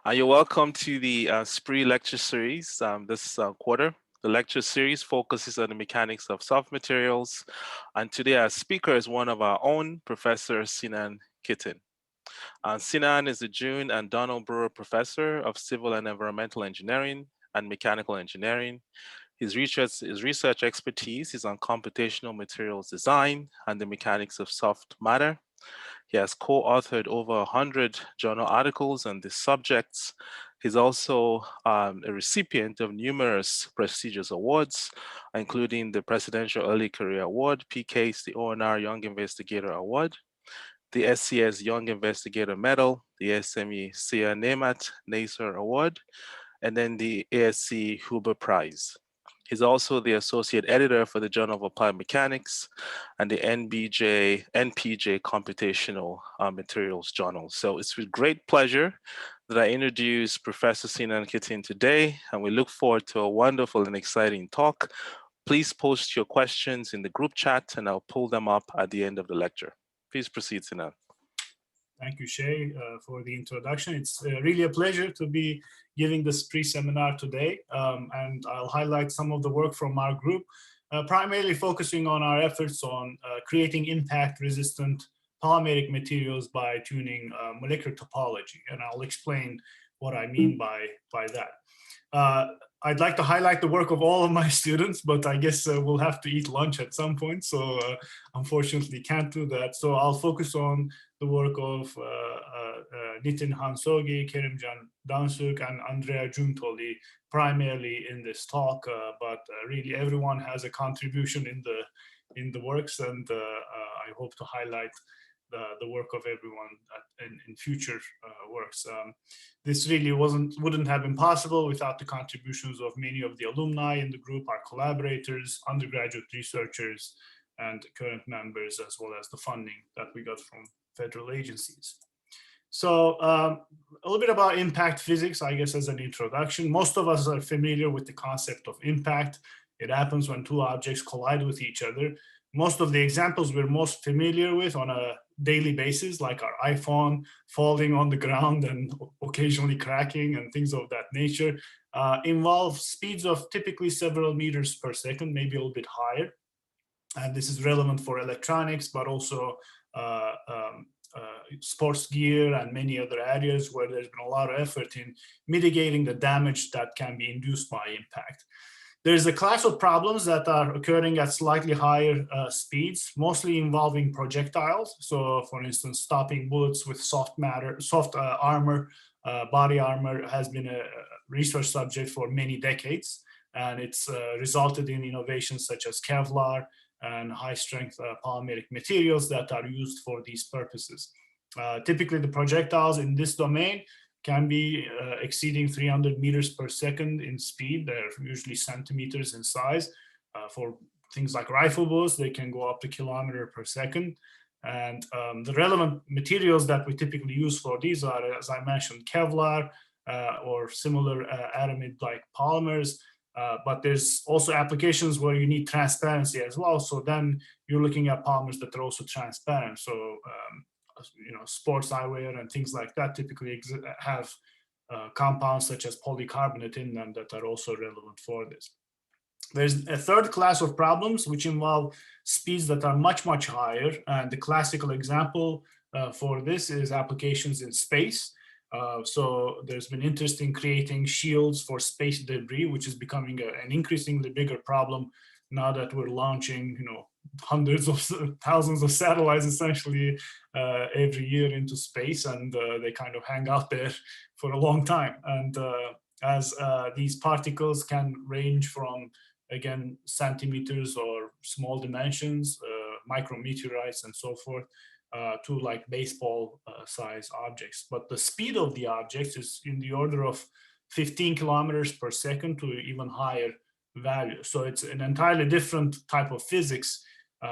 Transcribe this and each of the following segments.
You're welcome to the SPREE lecture series this quarter. The lecture series focuses on the mechanics of soft materials, and today our speaker is one of our own, Professor Sinan Keten. Sinan is the June and Donald Brewer Professor of Civil and Environmental Engineering and Mechanical Engineering. His research expertise is on computational materials design and the mechanics of soft matter. He has co-authored over 100 journal articles on these subjects. He's also a recipient of numerous prestigious awards, including the Presidential Early Career Award, PCASE, the ONR Young Investigator Award, the SCS Young Investigator Medal, the SME SIA NAMAT NASER Award, and then the ASC Huber Prize. He's also the associate editor for the Journal of Applied Mechanics and the NPJ Computational Materials Journal. So it's with great pleasure that I introduce Professor Sinan Keten today, and we look forward to a wonderful and exciting talk. Please post your questions in the group chat and I'll pull them up at the end of the lecture. Please proceed, Sinan. Thank you, Shay, for the introduction. It's really a pleasure to be giving this pre-seminar today, and I'll highlight some of the work from our group, primarily focusing on our efforts on creating impact-resistant polymeric materials by tuning molecular topology, and I'll explain what I mean by that. I'd like to highlight the work of all of my students, but I guess we'll have to eat lunch at some point, so unfortunately can't do that. So I'll focus on the work of Nitin Hansogi, Kerimcan Dansuk, and Andrea Giuntoli, primarily in this talk, but really everyone has a contribution in the works, and I hope to highlight the work of everyone in future works. This really wouldn't have been possible without the contributions of many of the alumni in the group, our collaborators, undergraduate researchers, and current members, as well as the funding that we got from federal agencies. So a little bit about impact physics, I guess, as an introduction. Most of us are familiar with the concept of impact. It happens when two objects collide with each other. Most of the examples we're most familiar with on a daily basis, like our iPhone falling on the ground and occasionally cracking and things of that nature, involve speeds of typically several meters per second, maybe a little bit higher. And this is relevant for electronics, but also sports gear and many other areas where there's been a lot of effort in mitigating the damage that can be induced by impact. There's a class of problems that are occurring at slightly higher speeds, mostly involving projectiles. So, for instance, stopping bullets with soft armor, body armor has been a research subject for many decades, and it's resulted in innovations such as Kevlar and high-strength polymeric materials that are used for these purposes. Typically, the projectiles in this domain can be exceeding 300 meters per second in speed. They're usually centimeters in size. For things like rifle bullets, they can go up to kilometer per second. And the relevant materials that we typically use for these are, as I mentioned, Kevlar or similar aramid-like polymers. But there's also applications where you need transparency as well. So then you're looking at polymers that are also transparent. So sports eyewear and things like that typically have compounds such as polycarbonate in them that are also relevant for this. There's a third class of problems which involve speeds that are much, much higher. And the classical example for this is applications in space. So there's been interest in creating shields for space debris, which is becoming an increasingly bigger problem now that we're launching, hundreds of thousands of satellites essentially every year into space, and they kind of hang out there for a long time. And as these particles can range from, again, centimeters or small dimensions, micrometeorites and so forth, to like baseball size objects. But the speed of the objects is in the order of 15 kilometers per second to even higher value. So it's an entirely different type of physics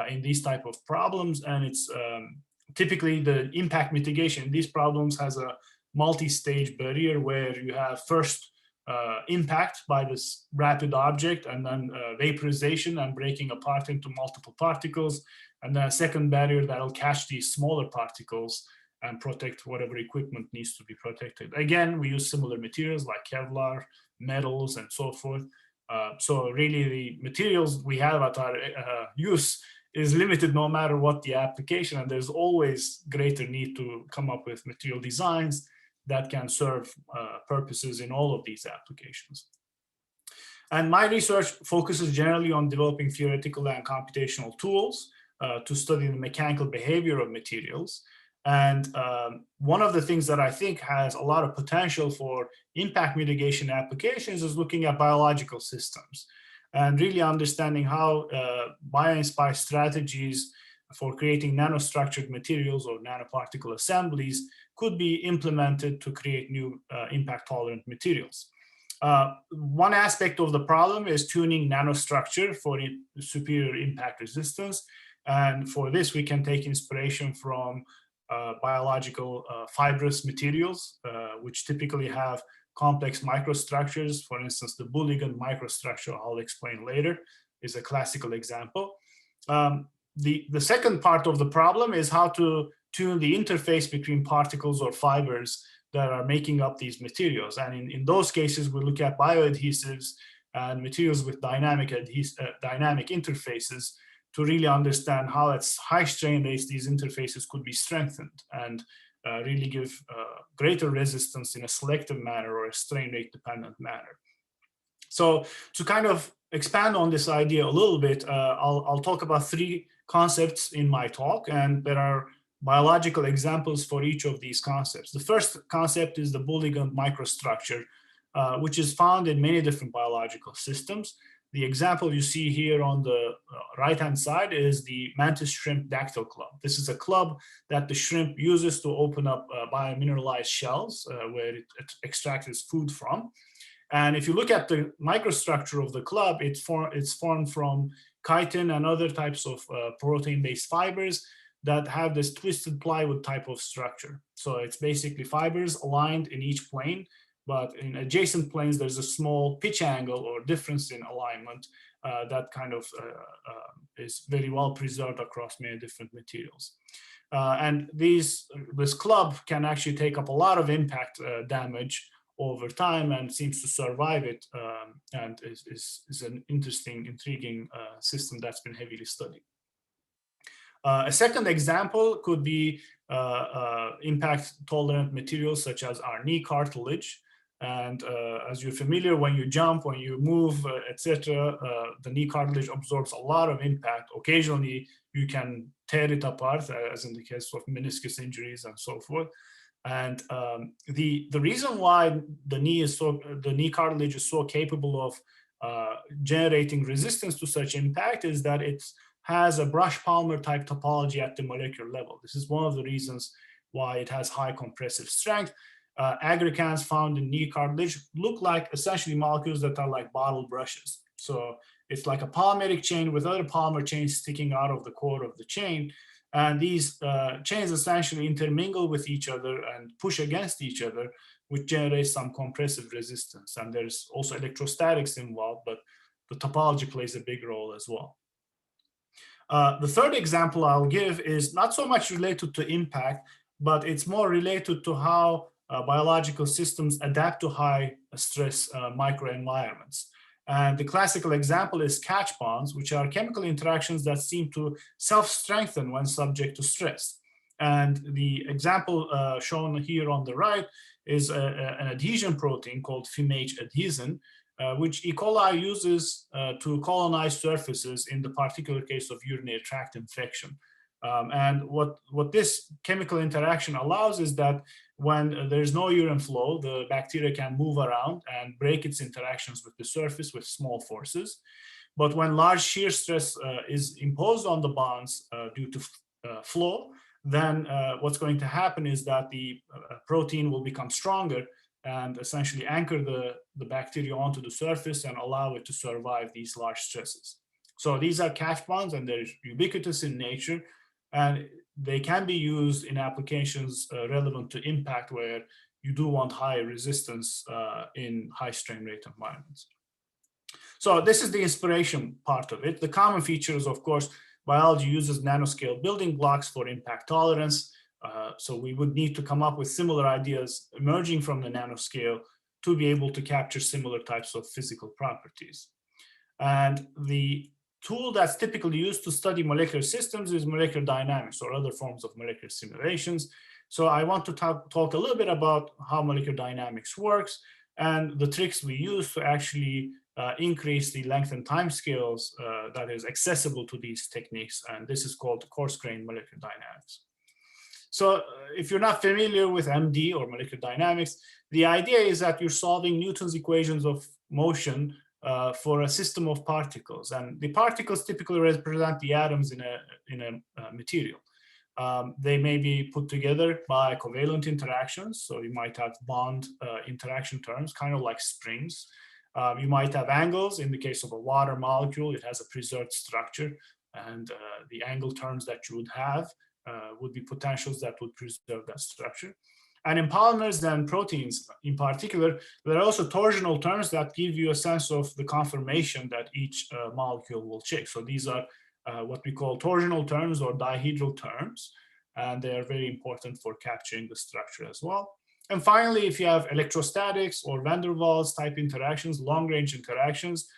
in these type of problems, and it's typically the impact mitigation in these problems has a multi-stage barrier where you have first impact by this rapid object, and then vaporization and breaking apart into multiple particles, and then a second barrier that will catch these smaller particles and protect whatever equipment needs to be protected. Again, we use similar materials like Kevlar, metals, and so forth. So really the materials we have at our use is limited no matter what the application, and there's always greater need to come up with material designs that can serve purposes in all of these applications. And my research focuses generally on developing theoretical and computational tools to study the mechanical behavior of materials. And one of the things that I think has a lot of potential for impact mitigation applications is looking at biological systems and really understanding how bio-inspired strategies for creating nanostructured materials or nanoparticle assemblies could be implemented to create new impact-tolerant materials. One aspect of the problem is tuning nanostructure for superior impact resistance. And for this, we can take inspiration from biological fibrous materials, which typically have complex microstructures. For instance, the Bouligand microstructure, I'll explain later, is a classical example. The second part of the problem is how to tune the interface between particles or fibers that are making up these materials. And in those cases, we look at bioadhesives and materials with dynamic interfaces to really understand how at high strain rates these interfaces could be strengthened and really give greater resistance in a selective manner or a strain rate dependent manner. So to kind of expand on this idea a little bit, I'll talk about three concepts in my talk, and there are biological examples for each of these concepts. The first concept is the Bouligand microstructure, which is found in many different biological systems. The example you see here on the right-hand side is the mantis shrimp dactyl club. This is a club that the shrimp uses to open up biomineralized shells where it extracts its food from. And if you look at the microstructure of the club, it's formed from chitin and other types of protein-based fibers that have this twisted plywood type of structure. So it's basically fibers aligned in each plane, but in adjacent planes, there's a small pitch angle or difference in alignment that kind of is very well preserved across many different materials. And this club can actually take up a lot of impact damage over time and seems to survive it, and is an interesting, intriguing system that's been heavily studied. A second example could be impact-tolerant materials such as our knee cartilage. And as you're familiar, when you jump, when you move, etc., the knee cartilage absorbs a lot of impact. Occasionally, you can tear it apart, as in the case of meniscus injuries and so forth. And the reason why the knee cartilage is so capable of generating resistance to such impact is that it has a brush polymer type topology at the molecular level. This is one of the reasons why it has high compressive strength. Aggregants found in knee cartilage look like essentially molecules that are like bottle brushes. So it's like a polymeric chain with other polymer chains sticking out of the core of the chain. And these chains essentially intermingle with each other and push against each other, which generates some compressive resistance. And there's also electrostatics involved, but the topology plays a big role as well. The third example I'll give is not so much related to impact, but it's more related to how biological systems adapt to high stress microenvironments. And the classical example is catch bonds, which are chemical interactions that seem to self-strengthen when subject to stress. And the example shown here on the right is an adhesion protein called FIMH adhesion, which E. coli uses to colonize surfaces in the particular case of urinary tract infection. And what this chemical interaction allows is that when there's no urine flow, the bacteria can move around and break its interactions with the surface with small forces. But when large shear stress is imposed on the bonds due to flow, then what's going to happen is that the protein will become stronger and essentially anchor the bacteria onto the surface and allow it to survive these large stresses. So these are catch bonds, and they're ubiquitous in nature, and they can be used in applications relevant to impact where you do want high resistance in high strain rate environments. So this is the inspiration part of it. The common features, of course, biology uses nanoscale building blocks for impact tolerance. So we would need to come up with similar ideas emerging from the nanoscale to be able to capture similar types of physical properties. And the tool that's typically used to study molecular systems is molecular dynamics or other forms of molecular simulations. So I want to talk a little bit about how molecular dynamics works and the tricks we use to actually increase the length and time scales that is accessible to these techniques. And this is called coarse-grained molecular dynamics. So if you're not familiar with MD or molecular dynamics, the idea is that you're solving Newton's equations of motion for a system of particles. And the particles typically represent the atoms in a material. They may be put together by covalent interactions. So you might have bond interaction terms, kind of like springs. You might have angles. In the case of a water molecule, it has a preserved structure. And the angle terms that you would have would be potentials that would preserve that structure. And in polymers and proteins in particular, there are also torsional terms that give you a sense of the conformation that each molecule will take. So these are what we call torsional terms or dihedral terms, and they are very important for capturing the structure as well. And finally, if you have electrostatics or van der Waals type interactions, long-range interactions,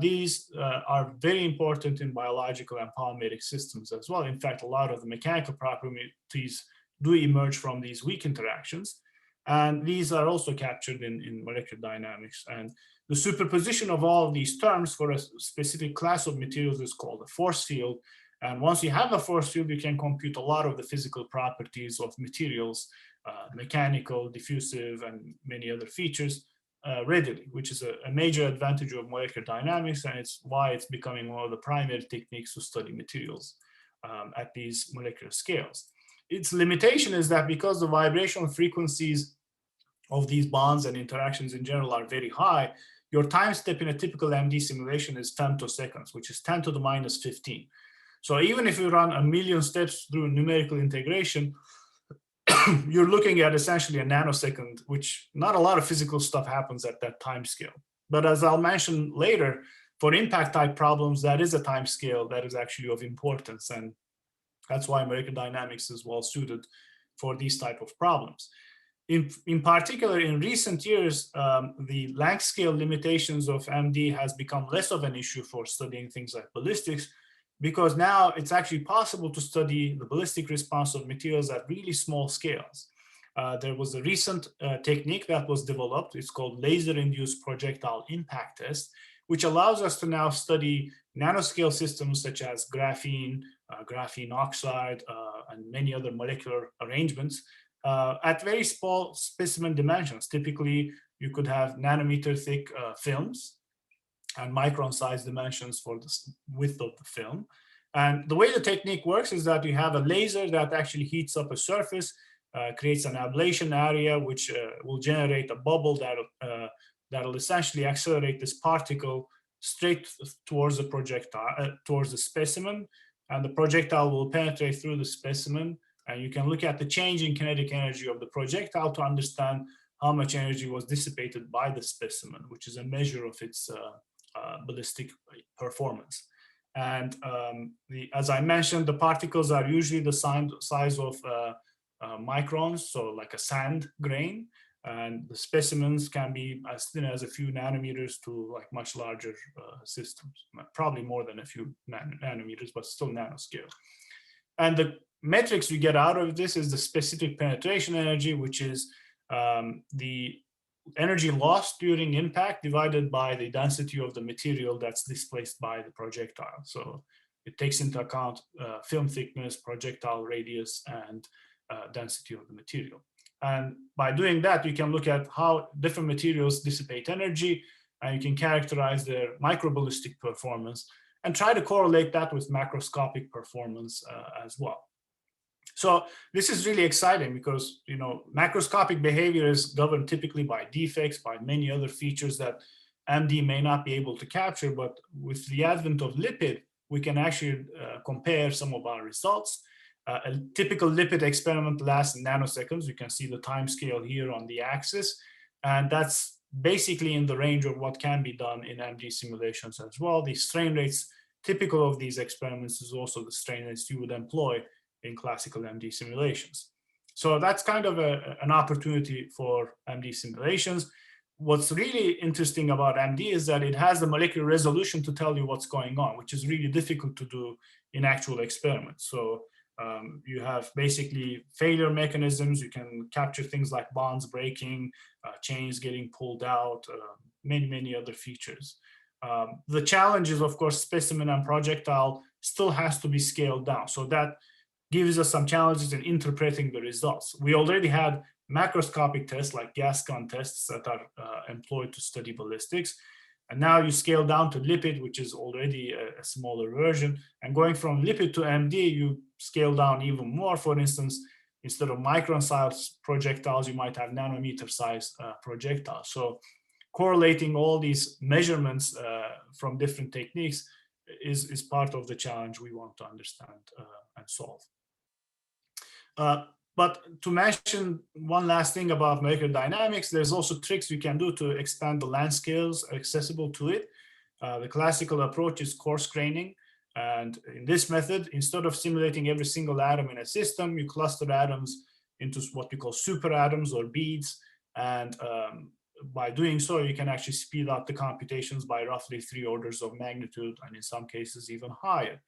these are very important in biological and polymeric systems as well. In fact, a lot of the mechanical properties do emerge from these weak interactions. And these are also captured in molecular dynamics. And the superposition of all of these terms for a specific class of materials is called a force field. And once you have a force field, you can compute a lot of the physical properties of materials, mechanical, diffusive, and many other features readily, which is a major advantage of molecular dynamics, and it's why it's becoming one of the primary techniques to study materials at these molecular scales. Its limitation is that because the vibrational frequencies of these bonds and interactions in general are very high, your time step in a typical MD simulation is femtoseconds, which is 10 to the minus 15. So even if you run a million steps through numerical integration, you're looking at essentially a nanosecond, which not a lot of physical stuff happens at that time scale. But as I'll mention later, for impact type problems, that is a time scale that is actually of importance. And that's why molecular dynamics is well suited for these type of problems. In particular, in recent years, the length scale limitations of MD has become less of an issue for studying things like ballistics, because now it's actually possible to study the ballistic response of materials at really small scales. There was a recent technique that was developed. It's called laser-induced projectile impact test, which allows us to now study nanoscale systems such as graphene, graphene oxide, and many other molecular arrangements at very small specimen dimensions. Typically, you could have nanometer thick films and micron size dimensions for the width of the film. And the way the technique works is that you have a laser that actually heats up a surface, creates an ablation area, which will generate a bubble that'll essentially accelerate this particle straight towards the projectile, towards the specimen. And the projectile will penetrate through the specimen. And you can look at the change in kinetic energy of the projectile to understand how much energy was dissipated by the specimen, which is a measure of its ballistic performance. And as I mentioned, the particles are usually the size of microns, so like a sand grain. And the specimens can be as thin as a few nanometers to like much larger systems, probably more than a few nanometers, but still nanoscale. And the metrics we get out of this is the specific penetration energy, which is the energy lost during impact divided by the density of the material that's displaced by the projectile. So it takes into account film thickness, projectile radius, and density of the material. And by doing that, you can look at how different materials dissipate energy, and you can characterize their microballistic performance and try to correlate that with macroscopic performance as well. So this is really exciting because, you know, macroscopic behavior is governed typically by defects, by many other features that MD may not be able to capture. But with the advent of lipid, we can actually compare some of our results. A typical lipid experiment lasts nanoseconds. You can see the time scale here on the axis. And that's basically in the range of what can be done in MD simulations as well. The strain rates typical of these experiments is also the strain rates you would employ in classical MD simulations. So that's kind of an opportunity for MD simulations. What's really interesting about MD is that it has the molecular resolution to tell you what's going on, which is really difficult to do in actual experiments. So you have basically failure mechanisms. You can capture things like bonds breaking, chains getting pulled out, many other features. The challenge is, of course, specimen and projectile still has to be scaled down. So that gives us some challenges in interpreting the results. We already had macroscopic tests like gas gun tests that are employed to study ballistics. And now you scale down to lipid, which is already a smaller version. And going from lipid to MD, you scale down even more. For instance, instead of micron size projectiles, you might have nanometer size projectiles. So correlating all these measurements from different techniques is part of the challenge we want to understand and solve. But to mention one last thing about molecular dynamics, there's also tricks you can do to expand the length scales accessible to it. The classical approach is coarse graining. And in this method, instead of simulating every single atom in a system, you cluster atoms into what we call superatoms or beads. And by doing so, you can actually speed up the computations by roughly 3 orders of magnitude, and in some cases even higher.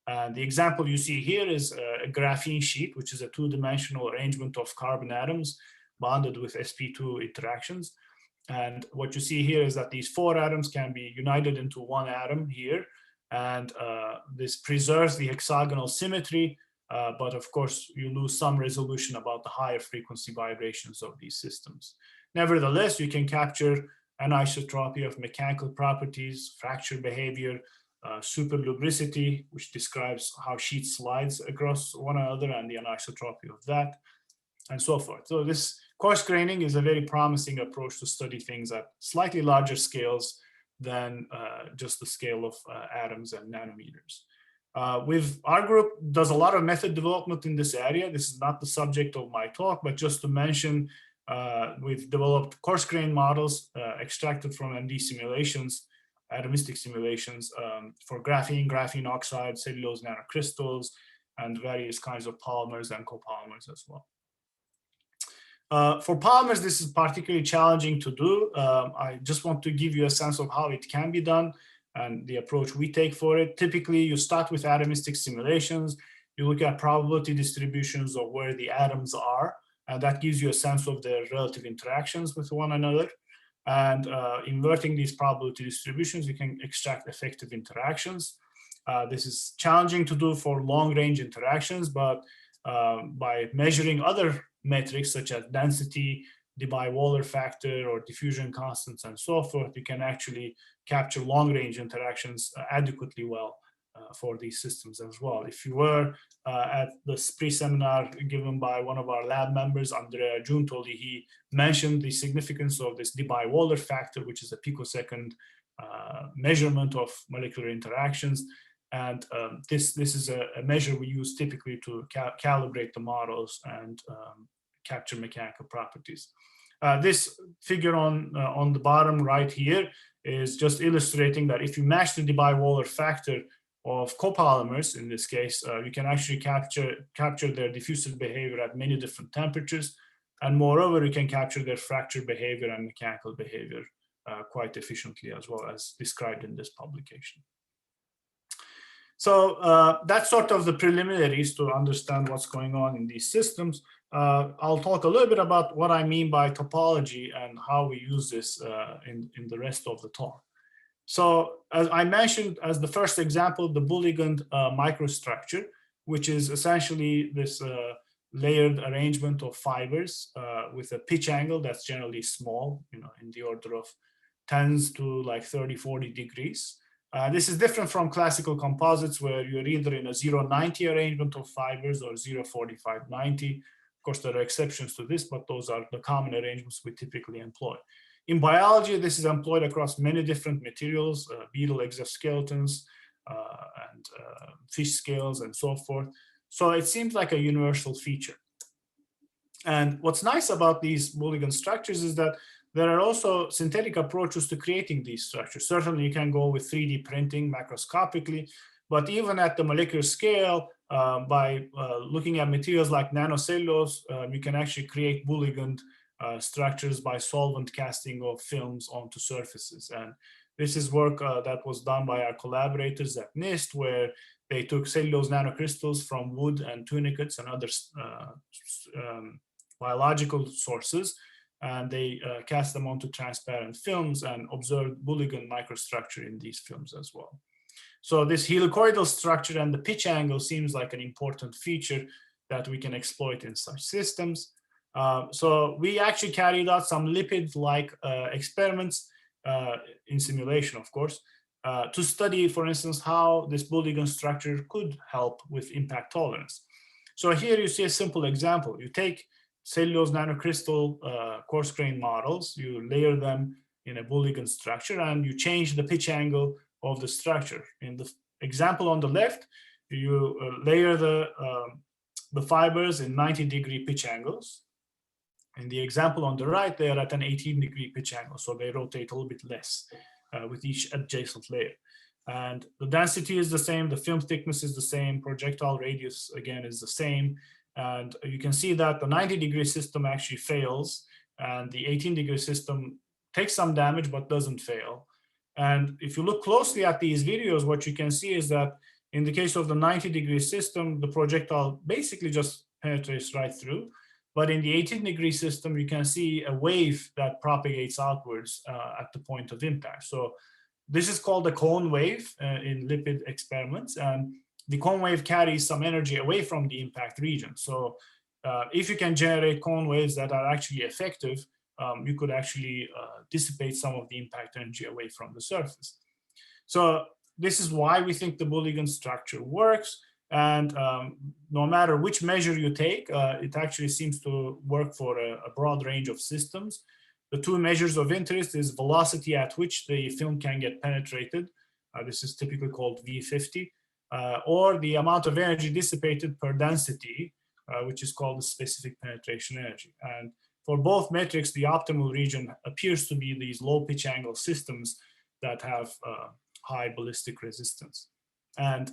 And the example you see here is a graphene sheet, which is a 2-dimensional arrangement of carbon atoms bonded with sp2 interactions. And what you see here is that these 4 atoms can be united into 1 atom here. And this preserves the hexagonal symmetry, but of course, you lose some resolution about the higher frequency vibrations of these systems. Nevertheless, you can capture anisotropy of mechanical properties, fracture behavior, super lubricity, which describes how sheets slides across one another, and the anisotropy of that, and so forth. So this coarse graining is a very promising approach to study things at slightly larger scales than just the scale of atoms and nanometers. Our group does a lot of method development in this area. This is not the subject of my talk, but just to mention, we've developed coarse grain models extracted from MD simulations, atomistic simulations for graphene oxide, cellulose nanocrystals, and various kinds of polymers and copolymers as well. For polymers, this is particularly challenging to do. I just want to give you a sense of how it can be done and the approach we take for it. Typically, you start with atomistic simulations. You look at probability distributions of where the atoms are, and that gives you a sense of their relative interactions with one another. And inverting these probability distributions, you can extract effective interactions. This is challenging to do for long-range interactions, but by measuring other metrics such as density, Debye-Waller factor, or diffusion constants, and so forth, you can actually capture long-range interactions adequately well for these systems as well. If you were at the SPRI seminar given by one of our lab members, Andrea Giuntoli, he mentioned the significance of this Debye-Waller factor, which is a picosecond measurement of molecular interactions. And this is a measure we use typically to calibrate the models and capture mechanical properties. This figure on the bottom right here is just illustrating that if you match the Debye-Waller factor of copolymers, in this case, you can actually capture their diffusive behavior at many different temperatures. And moreover, you can capture their fracture behavior and mechanical behavior quite efficiently, as well as described in this publication. So that's sort of the preliminaries to understand what's going on in these systems. I'll talk a little bit about what I mean by topology and how we use this in the rest of the talk. So as I mentioned, as the first example, the Bouligand microstructure, which is essentially this layered arrangement of fibers with a pitch angle that's generally small, in the order of tens to like 30, 40 degrees. This is different from classical composites where you're either in a 0-90 arrangement of fibers or 0-45-90. Of course, there are exceptions to this, but those are the common arrangements we typically employ. In biology, this is employed across many different materials, beetle exoskeletons and fish scales and so forth. So it seems like a universal feature. And what's nice about these Bouligand structures is that there are also synthetic approaches to creating these structures. Certainly, you can go with 3D printing macroscopically, But even at the molecular scale, by looking at materials like nanocellulose, you can actually create Bouligand structures by solvent casting of films onto surfaces. And this is work that was done by our collaborators at NIST, where they took cellulose nanocrystals from wood and tunicates and other biological sources, and they cast them onto transparent films and observed Bouligand microstructure in these films as well. So this helicoidal structure and the pitch angle seems like an important feature that we can exploit in such systems. So we actually carried out some lipid-like experiments in simulation, of course, to study, for instance, how this Bouligand structure could help with impact tolerance. So here you see a simple example. You take cellulose nanocrystal coarse grain models, you layer them in a Bouligand structure, and you change the pitch angle of the structure. In the example on the left, you layer the fibers in 90-degree pitch angles. In the example on the right, they are at an 18-degree pitch angle, so they rotate a little bit less with each adjacent layer. And the density is the same, the film thickness is the same, projectile radius, again, is the same. And you can see that the 90-degree system actually fails, and the 18-degree system takes some damage but doesn't fail. And if you look closely at these videos, what you can see is that in the case of the 90-degree system, the projectile basically just penetrates right through. But in the 18-degree system, you can see a wave that propagates outwards at the point of impact. So this is called a cone wave in lipid experiments. And the cone wave carries some energy away from the impact region. So if you can generate cone waves that are actually effective, you could actually dissipate some of the impact energy away from the surface. So this is why we think the Bouligand structure works. And no matter which measure you take, it actually seems to work for a broad range of systems. The two measures of interest is velocity at which the film can get penetrated. This is typically called V50, or the amount of energy dissipated per density, which is called the specific penetration energy. And for both metrics, the optimal region appears to be these low pitch angle systems that have high ballistic resistance. And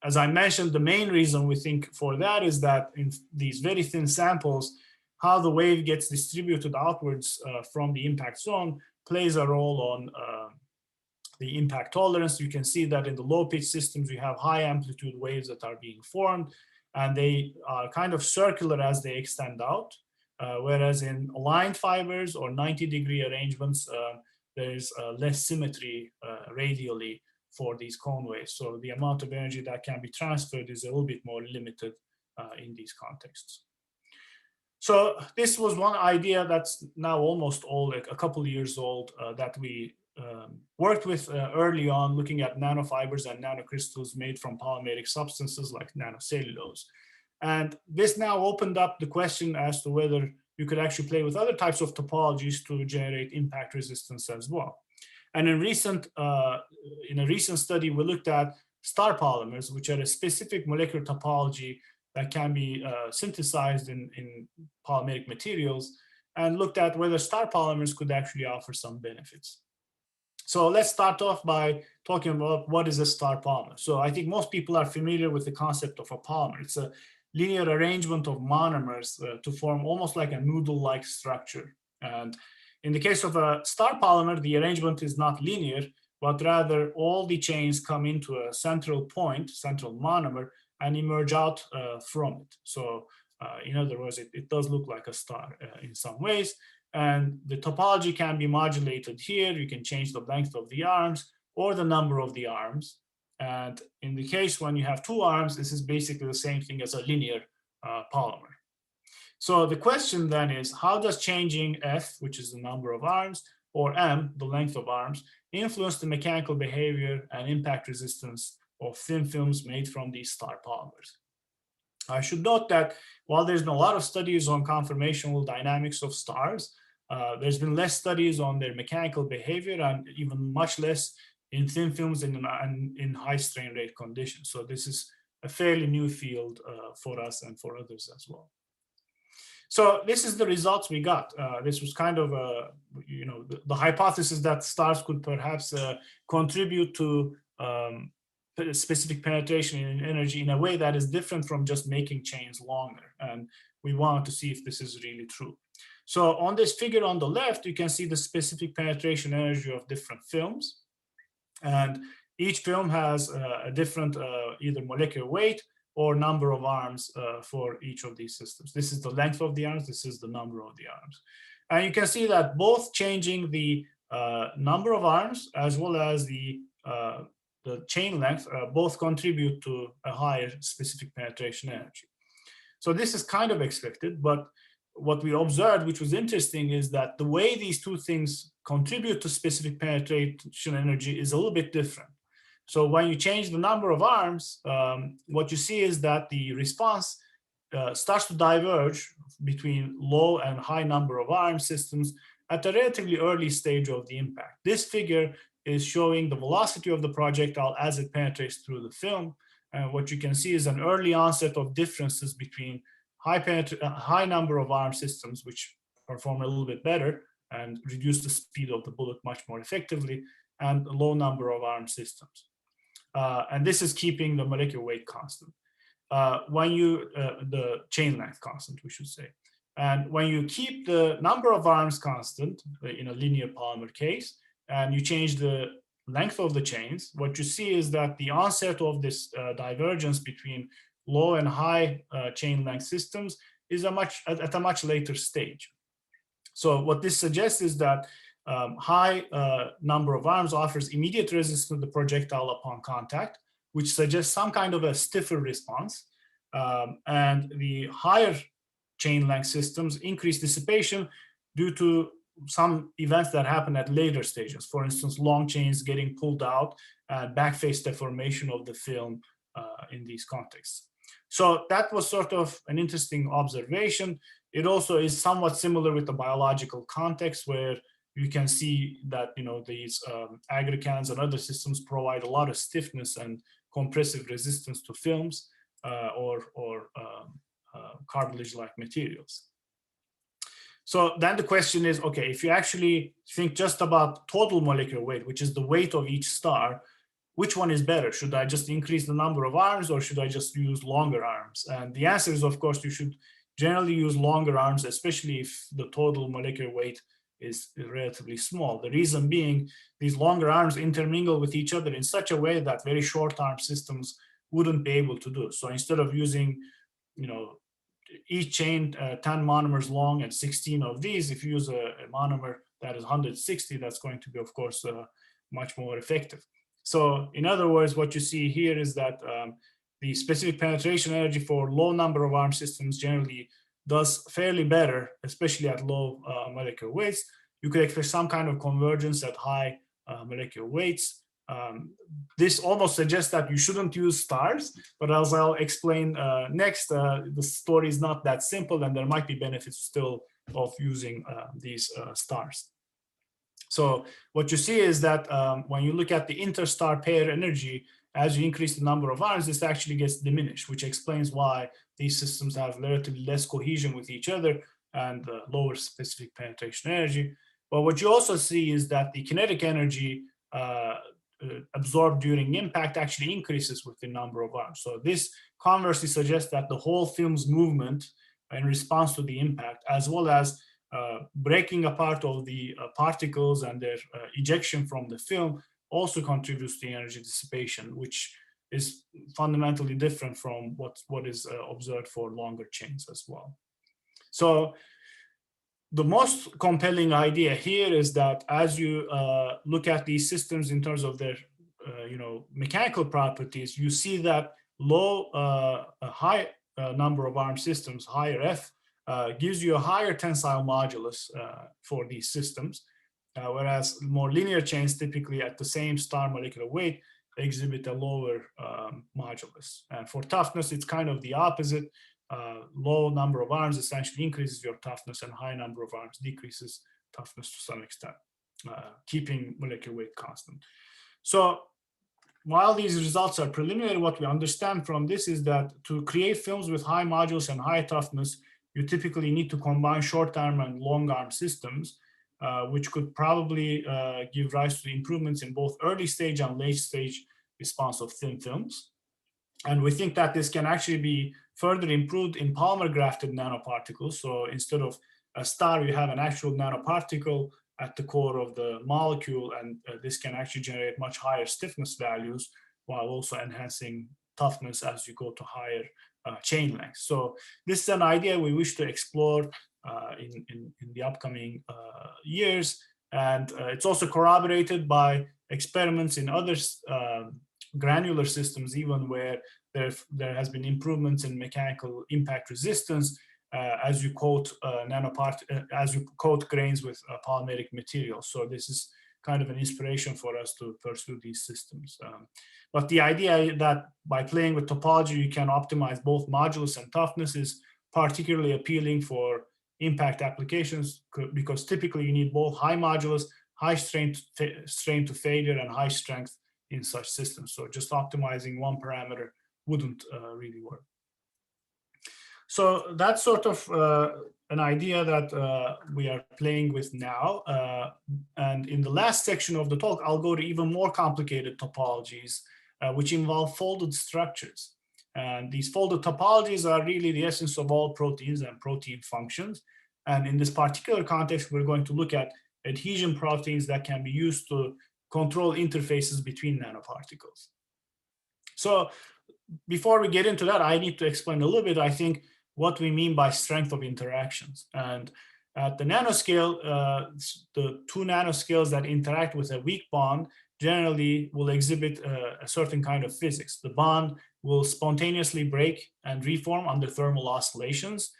as I mentioned, the main reason we think for that is that in these very thin samples, how the wave gets distributed outwards from the impact zone plays a role on the impact tolerance. You can see that in the low pitch systems, we have high amplitude waves that are being formed, and they are kind of circular as they extend out. Whereas in aligned fibers or 90-degree arrangements, there's less symmetry radially for these cone waves. So the amount of energy that can be transferred is a little bit more limited in these contexts. So this was one idea that's now almost all, like a couple of years old, that we worked with early on, looking at nanofibers and nanocrystals made from polymeric substances like nanocellulose. And this now opened up the question as to whether you could actually play with other types of topologies to generate impact resistance as well. And in a recent study, we looked at star polymers, which are a specific molecular topology that can be synthesized in polymeric materials, and looked at whether star polymers could actually offer some benefits. So let's start off by talking about what is a star polymer. So I think most people are familiar with the concept of a polymer. It's a linear arrangement of monomers to form almost like a noodle-like structure. And in the case of a star polymer, the arrangement is not linear, but rather all the chains come into a central point, central monomer, and emerge out from it. So in other words, it does look like a star in some ways. And the topology can be modulated here. You can change the length of the arms or the number of the arms. And in the case when you have two arms, this is basically the same thing as a linear polymer. So the question then is, how does changing F, which is the number of arms, or M, the length of arms, influence the mechanical behavior and impact resistance of thin films made from these star polymers? I should note that while there's been a lot of studies on conformational dynamics of stars, there's been less studies on their mechanical behavior, and even much less in thin films in high strain rate conditions. So this is a fairly new field for us and for others as well. So this is the results we got. This was kind of the hypothesis that stars could perhaps contribute to specific penetration in energy in a way that is different from just making chains longer. And we want to see if this is really true. So on this figure on the left, you can see the specific penetration energy of different films. And each film has a different either molecular weight or number of arms for each of these systems. This is the length of the arms, this is the number of the arms. And you can see that both changing the number of arms as well as the chain length both contribute to a higher specific penetration energy. So this is kind of expected, but what we observed, which was interesting, is that the way these two things contribute to specific penetration energy is a little bit different. So when you change the number of arms, what you see is that the response starts to diverge between low and high number of arm systems at a relatively early stage of the impact. This figure is showing the velocity of the projectile as it penetrates through the film. And what you can see is an early onset of differences between high number of arm systems, which perform a little bit better and reduce the speed of the bullet much more effectively, and a low number of arm systems. And this is keeping the molecular weight constant. The chain length constant, we should say. And when you keep the number of arms constant in a linear polymer case, and you change the length of the chains, what you see is that the onset of this divergence between low and high chain length systems is at a much later stage. So what this suggests is that high number of arms offers immediate resistance to the projectile upon contact, which suggests some kind of a stiffer response. And the higher chain length systems increase dissipation due to some events that happen at later stages. For instance, long chains getting pulled out and backface deformation of the film in these contexts. So that was sort of an interesting observation. It also is somewhat similar with the biological context, where you can see that these aggregates and other systems provide a lot of stiffness and compressive resistance to films or cartilage-like materials. So then the question is, okay, if you actually think just about total molecular weight, which is the weight of each star, which one is better? Should I just increase the number of arms, or should I just use longer arms? And the answer is, of course, you should generally use longer arms, especially if the total molecular weight is relatively small. The reason being, these longer arms intermingle with each other in such a way that very short arm systems wouldn't be able to do. So instead of using, each chain 10 monomers long and 16 of these, if you use a monomer that is 160, that's going to be, of course, much more effective. So in other words, what you see here is that the specific penetration energy for low number of arm systems generally does fairly better, especially at low molecular weights. You could expect some kind of convergence at high molecular weights. This almost suggests that you shouldn't use stars, but as I'll explain next, the story is not that simple, and there might be benefits still of using these stars. So what you see is that when you look at the interstar pair energy, as you increase the number of arms, this actually gets diminished, which explains why these systems have relatively less cohesion with each other and lower specific penetration energy. But what you also see is that the kinetic energy absorbed during impact actually increases with the number of arms. So this conversely suggests that the whole film's movement in response to the impact, as well as breaking apart of the particles and their ejection from the film, also contributes to energy dissipation, which is fundamentally different from what is observed for longer chains as well. So the most compelling idea here is that as you look at these systems in terms of their mechanical properties, you see that high number of arm systems, higher F, gives you a higher tensile modulus for these systems, whereas more linear chains typically at the same star molecular weight exhibit a lower modulus. And for toughness, it's kind of the opposite. Low number of arms essentially increases your toughness, and high number of arms decreases toughness to some extent, keeping molecular weight constant. So while these results are preliminary, what we understand from this is that to create films with high modulus and high toughness, you typically need to combine short arm and long arm systems, which could probably give rise to improvements in both early stage and late stage response of thin films. And we think that this can actually be further improved in polymer grafted nanoparticles. So instead of a star, you have an actual nanoparticle at the core of the molecule, and this can actually generate much higher stiffness values while also enhancing toughness as you go to higher chain length. So this is an idea we wish to explore in the upcoming years. And it's also corroborated by experiments in other granular systems, even where there has been improvements in mechanical impact resistance as you coat as you coat grains with polymeric materials. So this is kind of an inspiration for us to pursue these systems. But the idea that by playing with topology, you can optimize both modulus and toughness is particularly appealing for impact applications, because typically you need both high modulus, high strain to failure, and high strength in such systems. So just optimizing one parameter wouldn't really work. So that's sort of an idea that we are playing with now. And in the last section of the talk, I'll go to even more complicated topologies, which involve folded structures. And these folded topologies are really the essence of all proteins and protein functions. And in this particular context, we're going to look at adhesion proteins that can be used to control interfaces between nanoparticles. So before we get into that, I need to explain a little bit, I think, what we mean by strength of interactions. And at the nanoscale, the two nanoscales that interact with a weak bond generally will exhibit a certain kind of physics. The bond will spontaneously break and reform under thermal oscillations.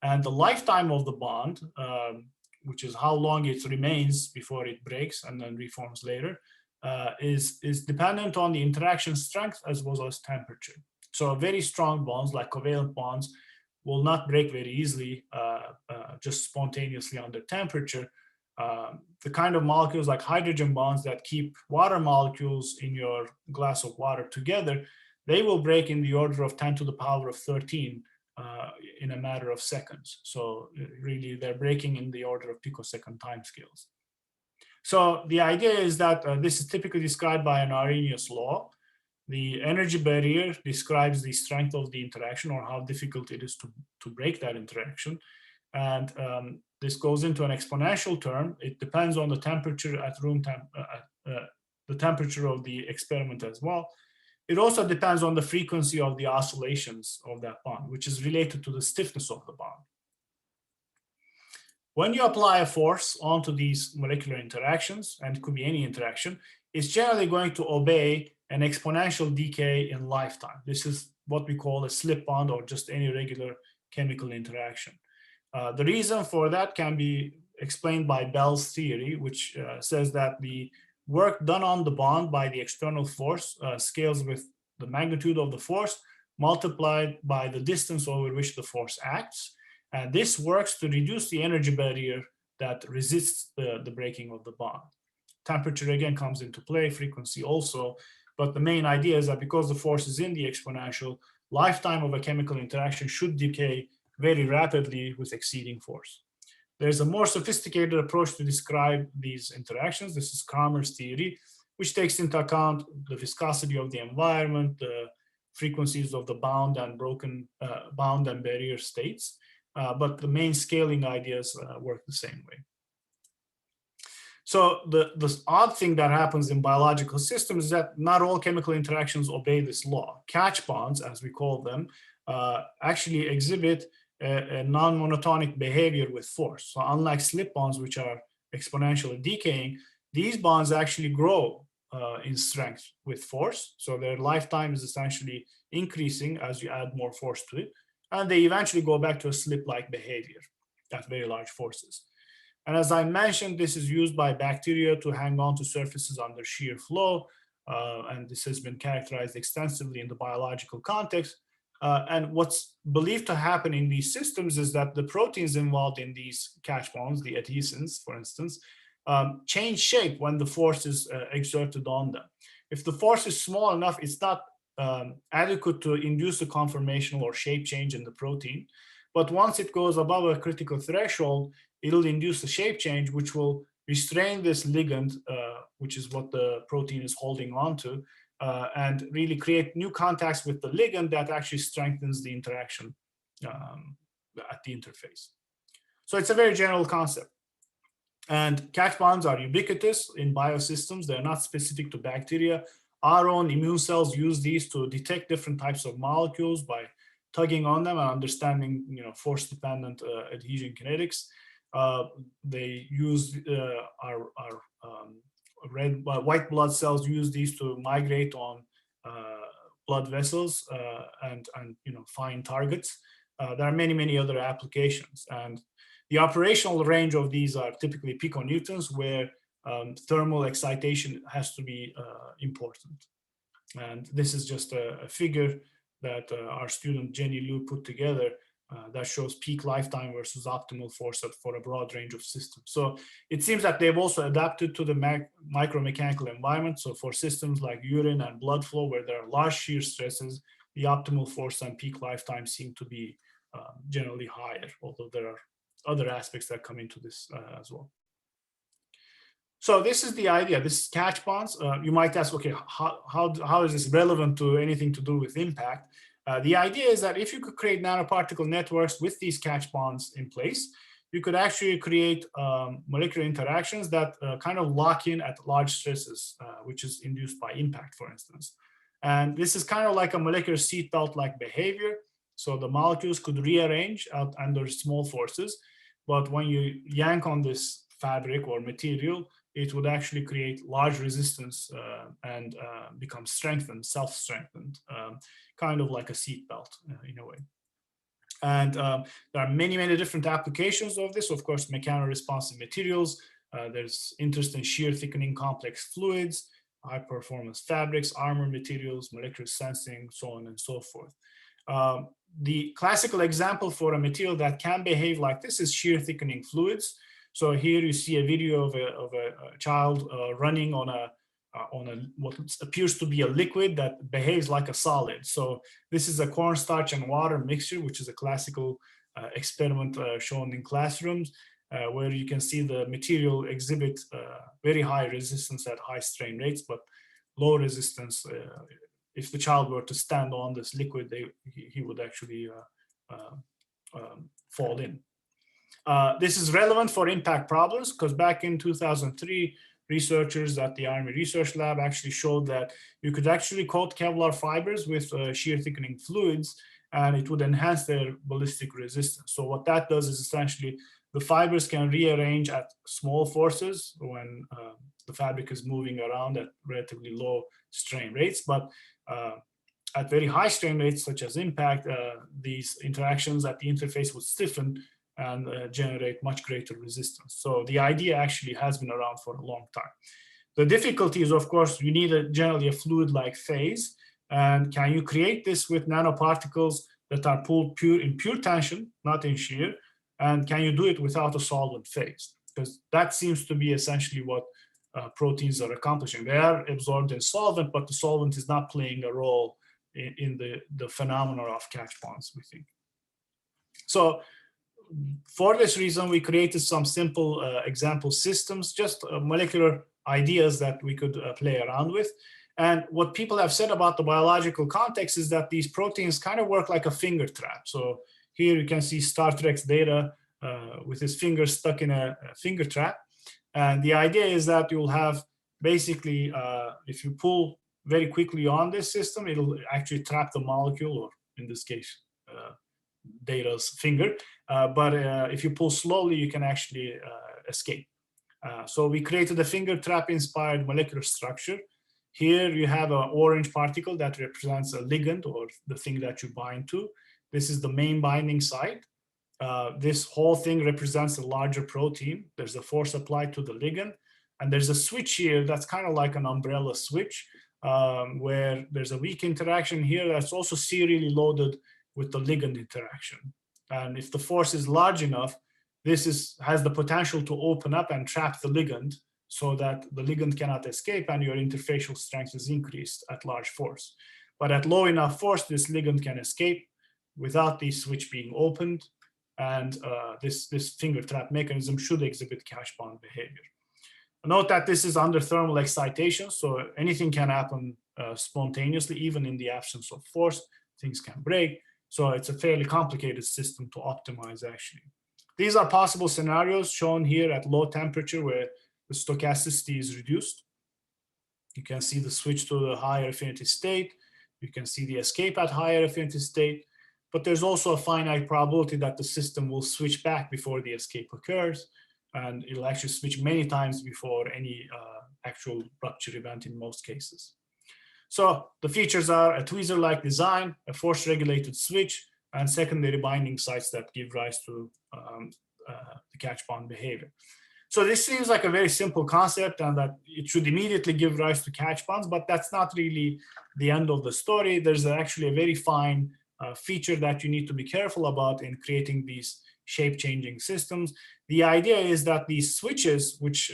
And the lifetime of the bond, which is how long it remains before it breaks and then reforms later, is dependent on the interaction strength as well as temperature. So very strong bonds, like covalent bonds, will not break very easily, just spontaneously under temperature. The kind of molecules like hydrogen bonds that keep water molecules in your glass of water together, they will break in the order of 10 to the power of 13 in a matter of seconds. So really, they're breaking in the order of picosecond timescales. So the idea is that this is typically described by an Arrhenius law. The energy barrier describes the strength of the interaction, or how difficult it is to break that interaction. And this goes into an exponential term. It depends on the temperature at room temp, the temperature of the experiment as well. It also depends on the frequency of the oscillations of that bond, which is related to the stiffness of the bond. When you apply a force onto these molecular interactions, and it could be any interaction, it's generally going to obey an exponential decay in lifetime. This is what we call a slip bond, or just any regular chemical interaction. The reason for that can be explained by Bell's theory, which says that the work done on the bond by the external force scales with the magnitude of the force multiplied by the distance over which the force acts. And this works to reduce the energy barrier that resists the breaking of the bond. Temperature again comes into play, frequency also, but the main idea is that because the force is in the exponential, lifetime of a chemical interaction should decay very rapidly with exceeding force. There's a more sophisticated approach to describe these interactions. This is Kramer's theory, which takes into account the viscosity of the environment, the frequencies of the bound and broken bound and barrier states. But the main scaling ideas work the same way. So the odd thing that happens in biological systems is that not all chemical interactions obey this law. Catch bonds, as we call them, actually exhibit a non-monotonic behavior with force. So unlike slip bonds, which are exponentially decaying, these bonds actually grow in strength with force. So their lifetime is essentially increasing as you add more force to it. And they eventually go back to a slip-like behavior at very large forces. And as I mentioned, this is used by bacteria to hang on to surfaces under shear flow. And this has been characterized extensively in the biological context. And what's believed to happen in these systems is that the proteins involved in these catch bonds, the adhesins, for instance, change shape when the force is exerted on them. If the force is small enough, it's not adequate to induce a conformational or shape change in the protein. But once it goes above a critical threshold, it'll induce a shape change, which will restrain this ligand, which is what the protein is holding on to, and really create new contacts with the ligand that actually strengthens the interaction at the interface. So it's a very general concept. And catch bonds are ubiquitous in biosystems. They're not specific to bacteria. Our own immune cells use these to detect different types of molecules by tugging on them and understanding, force-dependent adhesion kinetics. They use white blood cells use these to migrate on blood vessels and find targets. There are many other applications, and the operational range of these are typically piconewtons, where thermal excitation has to be important. And this is just a figure that our student Jenny Liu put together that shows peak lifetime versus optimal force for a broad range of systems. So it seems that they've also adapted to the micromechanical environment. So for systems like urine and blood flow, where there are large shear stresses, the optimal force and peak lifetime seem to be generally higher, although there are other aspects that come into this as well. So this is the idea. This is catch bonds. You might ask, okay, how is this relevant to anything to do with impact? The idea is that if you could create nanoparticle networks with these catch bonds in place, you could actually create molecular interactions that kind of lock in at large stresses, which is induced by impact, for instance. And this is kind of like a molecular seatbelt-like behavior. So the molecules could rearrange out under small forces, but when you yank on this fabric or material, it would actually create large resistance and become strengthened, self-strengthened, kind of like a seatbelt in a way. And there are many different applications of this. Of course, mechanoresponsive materials. There's interest in shear-thickening complex fluids, high-performance fabrics, armor materials, molecular sensing, so on and so forth. The classical example for a material that can behave like this is shear-thickening fluids. So here you see a video of a child running on what appears to be a liquid that behaves like a solid. So this is a cornstarch and water mixture, which is a classical experiment shown in classrooms, where you can see the material exhibit very high resistance at high strain rates, but low resistance. If the child were to stand on this liquid, he would actually fall in. This is relevant for impact problems because back in 2003, researchers at the Army Research Lab actually showed that you could actually coat Kevlar fibers with shear thickening fluids, and it would enhance their ballistic resistance. So what that does is essentially the fibers can rearrange at small forces when the fabric is moving around at relatively low strain rates, but at very high strain rates, such as impact, these interactions at the interface would stiffen and generate much greater resistance. So the idea actually has been around for a long time. The difficulty is, of course, you need generally a fluid-like phase. And can you create this with nanoparticles that are pulled in pure tension, not in shear? And can you do it without a solvent phase? Because that seems to be essentially what proteins are accomplishing. They are absorbed in solvent, but the solvent is not playing a role in the phenomena of catch bonds, we think. So for this reason, we created some simple example systems, just molecular ideas that we could play around with. And what people have said about the biological context is that these proteins kind of work like a finger trap. So here you can see Star Trek's Data with his fingers stuck in a finger trap. And the idea is that you'll have basically, if you pull very quickly on this system, it'll actually trap the molecule, or in this case, Data's finger. But if you pull slowly, you can actually escape. So we created a finger trap inspired molecular structure. Here you have an orange particle that represents a ligand, or the thing that you bind to. This is the main binding site. This whole thing represents a larger protein. There's a force applied to the ligand. And there's a switch here that's kind of like an umbrella switch, where there's a weak interaction here that's also serially loaded with the ligand interaction. And if the force is large enough, this has the potential to open up and trap the ligand so that the ligand cannot escape and your interfacial strength is increased at large force. But at low enough force, this ligand can escape without the switch being opened. And this finger trap mechanism should exhibit catch bond behavior. Note that this is under thermal excitation, so anything can happen spontaneously, even in the absence of force. Things can break. So it's a fairly complicated system to optimize, actually. These are possible scenarios shown here at low temperature where the stochasticity is reduced. You can see the switch to the higher affinity state. You can see the escape at higher affinity state. But there's also a finite probability that the system will switch back before the escape occurs. And it'll actually switch many times before any actual rupture event in most cases. So the features are a tweezer-like design, a force-regulated switch, and secondary binding sites that give rise to the catch bond behavior. So this seems like a very simple concept and that it should immediately give rise to catch bonds, but that's not really the end of the story. There's actually a very fine feature that you need to be careful about in creating these shape-changing systems. The idea is that these switches, which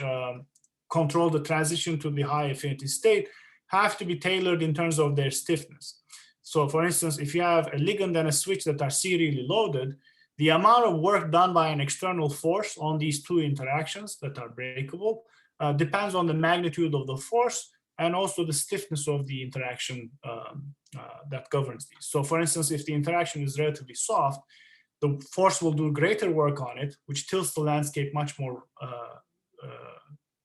control the transition to the high affinity state, have to be tailored in terms of their stiffness. So for instance, if you have a ligand and a switch that are serially loaded, the amount of work done by an external force on these two interactions that are breakable depends on the magnitude of the force and also the stiffness of the interaction that governs these. So for instance, if the interaction is relatively soft, the force will do greater work on it, which tilts the landscape much more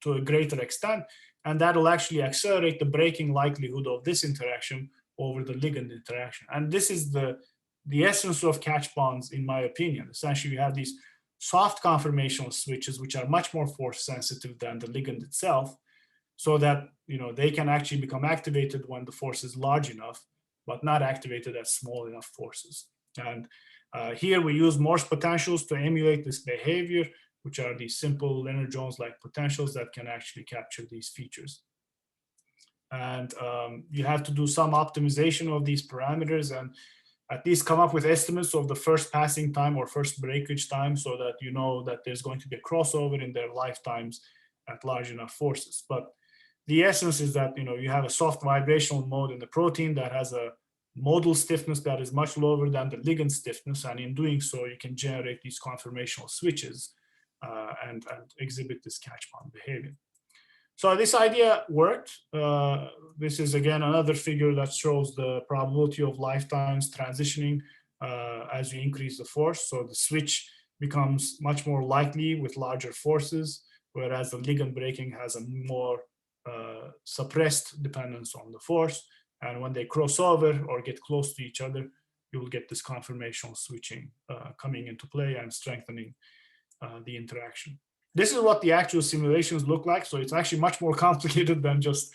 to a greater extent, and that will actually accelerate the breaking likelihood of this interaction over the ligand interaction. And this is the essence of catch bonds, in my opinion. Essentially, you have these soft conformational switches, which are much more force sensitive than the ligand itself, so that they can actually become activated when the force is large enough, but not activated at small enough forces. And here we use Morse potentials to emulate this behavior, which are these simple Lennard-Jones-like potentials that can actually capture these features. And you have to do some optimization of these parameters and at least come up with estimates of the first passing time or first breakage time so that you know that there's going to be a crossover in their lifetimes at large enough forces. But the essence is that you have a soft vibrational mode in the protein that has a modal stiffness that is much lower than the ligand stiffness, and in doing so you can generate these conformational switches and exhibit this catch bond behavior. So this idea worked. This is again another figure that shows the probability of lifetimes transitioning as you increase the force. So the switch becomes much more likely with larger forces, whereas the ligand breaking has a more suppressed dependence on the force. And when they cross over or get close to each other, you will get this conformational switching coming into play and strengthening the interaction. This is what the actual simulations look like. So it's actually much more complicated than just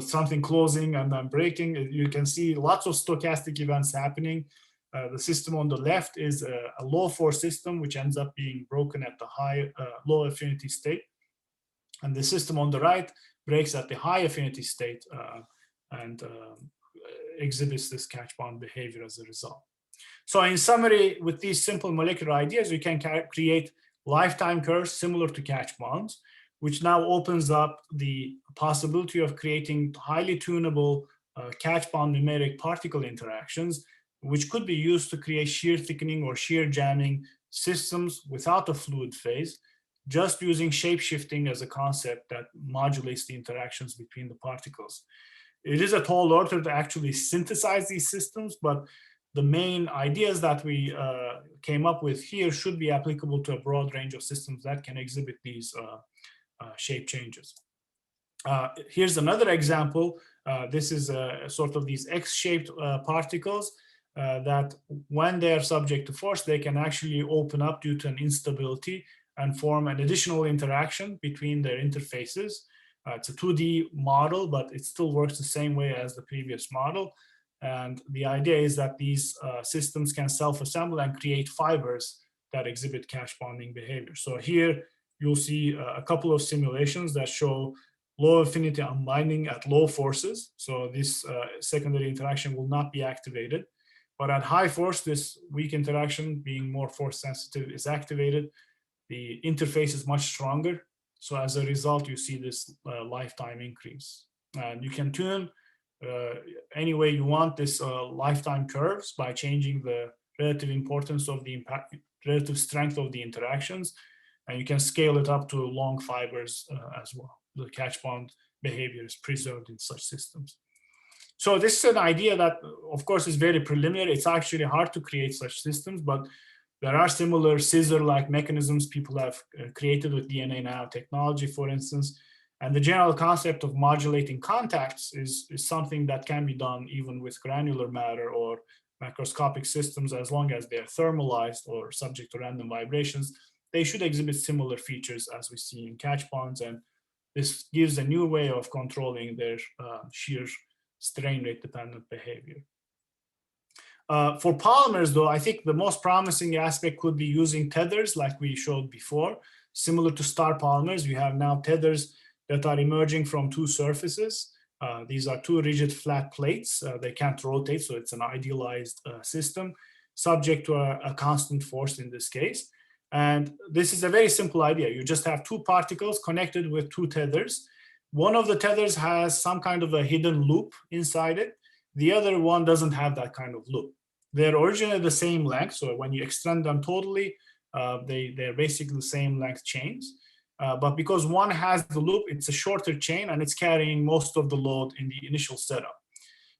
something closing and then breaking. You can see lots of stochastic events happening. The system on the left is a low force system, which ends up being broken at the low affinity state. And the system on the right breaks at the high affinity state and exhibits this catch bond behavior as a result. So in summary, with these simple molecular ideas, you can create lifetime curves similar to catch bonds, which now opens up the possibility of creating highly tunable catch bond numeric particle interactions, which could be used to create shear thickening or shear jamming systems without a fluid phase, just using shape shifting as a concept that modulates the interactions between the particles. It is a tall order to actually synthesize these systems, but the main ideas that we came up with here should be applicable to a broad range of systems that can exhibit these shape changes. Here's another example. This is sort of these X-shaped particles that when they are subject to force, they can actually open up due to an instability and form an additional interaction between their interfaces. It's a 2D model, but it still works the same way as the previous model. And the idea is that these systems can self-assemble and create fibers that exhibit catch bonding behavior. So here you'll see a couple of simulations that show low affinity unbinding at low forces. So this secondary interaction will not be activated. But at high force, this weak interaction, being more force sensitive, is activated. The interface is much stronger. So as a result, you see this lifetime increase. And you can tune any way you want this lifetime curves by changing the relative importance of the impact, relative strength of the interactions. And you can scale it up to long fibers as well. The catch bond behavior is preserved in such systems. So this is an idea that, of course, is very preliminary. It's actually hard to create such systems, but there are similar scissor-like mechanisms people have created with DNA nanotechnology, for instance. And the general concept of modulating contacts is something that can be done even with granular matter or macroscopic systems, as long as they're thermalized or subject to random vibrations. They should exhibit similar features as we see in catch bonds, and this gives a new way of controlling their shear strain rate dependent behavior. For polymers, though, I think the most promising aspect could be using tethers like we showed before. Similar to star polymers, we have now tethers that are emerging from two surfaces. These are two rigid flat plates. They can't rotate, so it's an idealized system subject to a constant force in this case. And this is a very simple idea. You just have two particles connected with two tethers. One of the tethers has some kind of a hidden loop inside it. The other one doesn't have that kind of loop. They're originally the same length, so when you extend them totally, they're basically the same length chains. But because one has the loop, it's a shorter chain and it's carrying most of the load in the initial setup.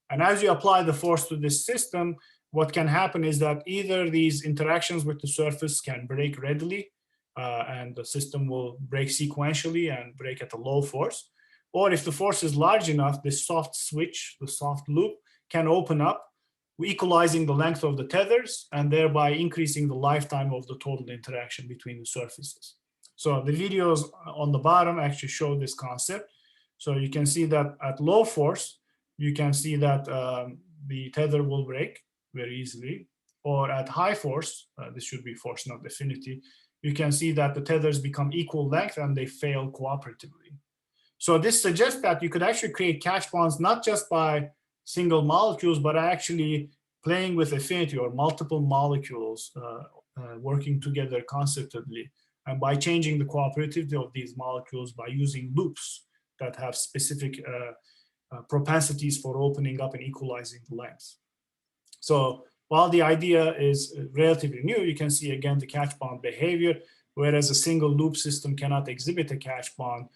And as you apply the force to this system, what can happen is that either these interactions with the surface can break readily, and the system will break sequentially and break at a low force. Or if the force is large enough, this soft switch, the soft loop, can open up, equalizing the length of the tethers and thereby increasing the lifetime of the total interaction between the surfaces. So the videos on the bottom actually show this concept. So you can see that at low force, you can see that the tether will break very easily. Or at high force, this should be force, not affinity, you can see that the tethers become equal length and they fail cooperatively. So this suggests that you could actually create catch bonds not just by single molecules, but actually playing with affinity or multiple molecules working together concertedly. And by changing the cooperativity of these molecules by using loops that have specific propensities for opening up and equalizing the lengths. So while the idea is relatively new, you can see again the catch bond behavior, whereas a single loop system cannot exhibit a catch bond.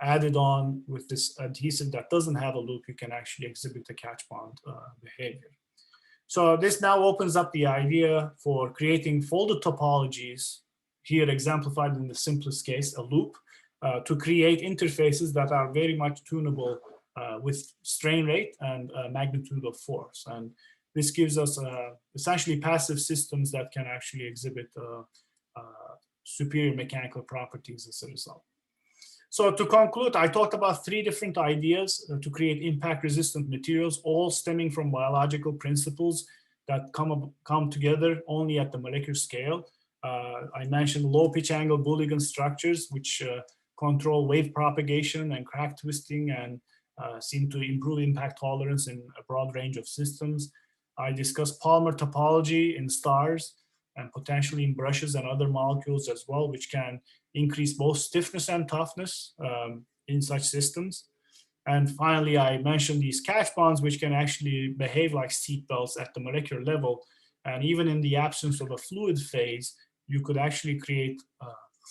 Added on with this adhesive that doesn't have a loop, you can actually exhibit a catch bond behavior. So this now opens up the idea for creating folded topologies, here exemplified in the simplest case, a loop, to create interfaces that are very much tunable with strain rate and magnitude of force. And this gives us essentially passive systems that can actually exhibit superior mechanical properties as a result. So to conclude, I talked about three different ideas to create impact-resistant materials, all stemming from biological principles that come together only at the molecular scale. I mentioned low pitch angle Bouligand structures, which control wave propagation and crack twisting and seem to improve impact tolerance in a broad range of systems. I discussed polymer topology in stars and potentially in brushes and other molecules as well, which can increase both stiffness and toughness in such systems. And finally, I mentioned these catch bonds, which can actually behave like seat belts at the molecular level. And even in the absence of a fluid phase, you could actually create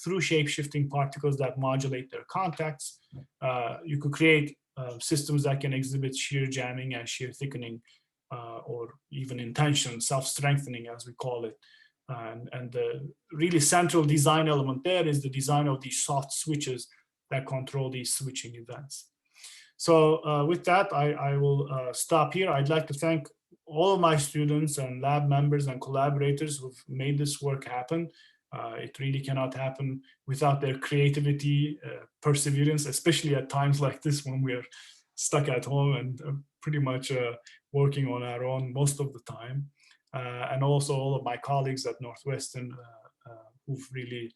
through shape-shifting particles that modulate their contacts. You could create systems that can exhibit shear jamming and shear thickening, or even intention, self-strengthening, as we call it. And the really central design element there is the design of these soft switches that control these switching events. So with that, I will stop here. I'd like to thank all of my students and lab members and collaborators who've made this work happen. It really cannot happen without their creativity, perseverance, especially at times like this when we're stuck at home and pretty much working on our own most of the time. And also all of my colleagues at Northwestern who've really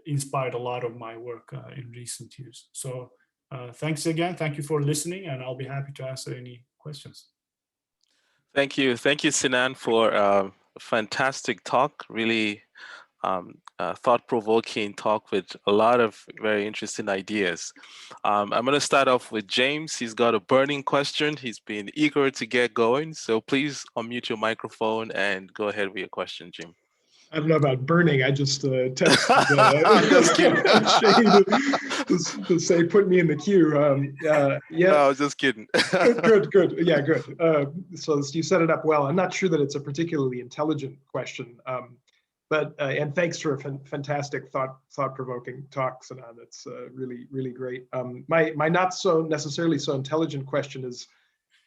inspired a lot of my work in recent years. So thanks again. Thank you for listening, and I'll be happy to answer any questions. Thank you, Sinan, for a fantastic talk. Really thought-provoking talk with a lot of very interesting ideas. I'm going to start off with James. He's got a burning question. He's been eager to get going. So please unmute your microphone and go ahead with your question, Jim. I don't know about burning. I just texted I'm just kidding. Shay to say, put me in the queue. Yeah. No, I was just kidding. Good. Yeah, good. So you set it up well. I'm not sure that it's a particularly intelligent question, but and thanks for a fantastic thought-provoking talk, Sinan. It's really great. My not so necessarily so intelligent question is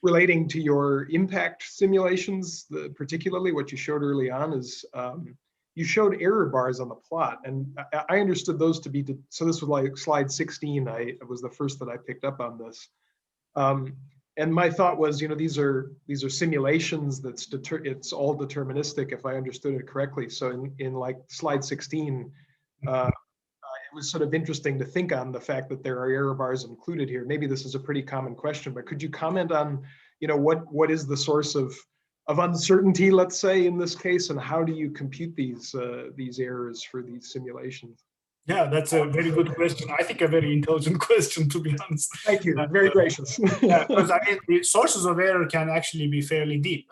relating to your impact simulations. Particularly what you showed early on is you showed error bars on the plot, and I understood those to be, so this was like slide 16. It was the first that I picked up on this. And my thought was, these are simulations it's all deterministic, if I understood it correctly. So in like slide 16, it was sort of interesting to think on the fact that there are error bars included here. Maybe this is a pretty common question, but could you comment on, what is the source of uncertainty, let's say, in this case, and how do you compute these errors for these simulations? Yeah, that's a very good question. I think a very intelligent question, to be honest. Thank you. Very gracious. Yeah, because I mean, the sources of error can actually be fairly deep.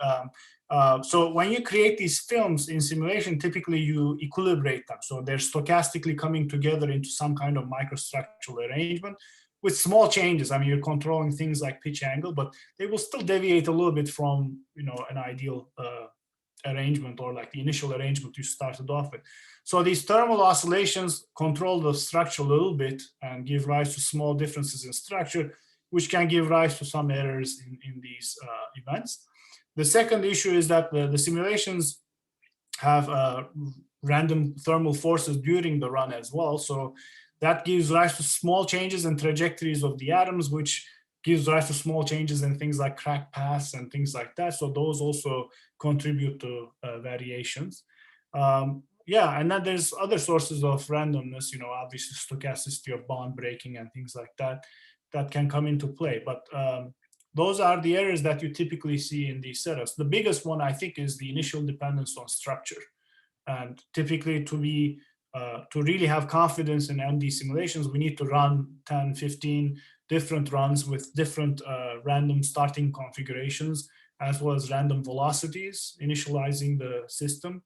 So when you create these films in simulation, typically you equilibrate them. So they're stochastically coming together into some kind of microstructural arrangement with small changes. I mean, you're controlling things like pitch angle, but they will still deviate a little bit from, an ideal arrangement, or like the initial arrangement you started off with. So these thermal oscillations control the structure a little bit and give rise to small differences in structure, which can give rise to some errors in these events. The second issue is that the simulations have random thermal forces during the run as well. So that gives rise to small changes in trajectories of the atoms, which gives rise to small changes in things like crack paths and things like that. So those also contribute to variations. Yeah, and then there's other sources of randomness, obviously stochasticity of bond breaking and things like that, that can come into play. But those are the errors that you typically see in these setups. The biggest one, I think, is the initial dependence on structure. And typically to really have confidence in MD simulations, we need to run 10, 15 different runs with different random starting configurations, as well as random velocities, initializing the system.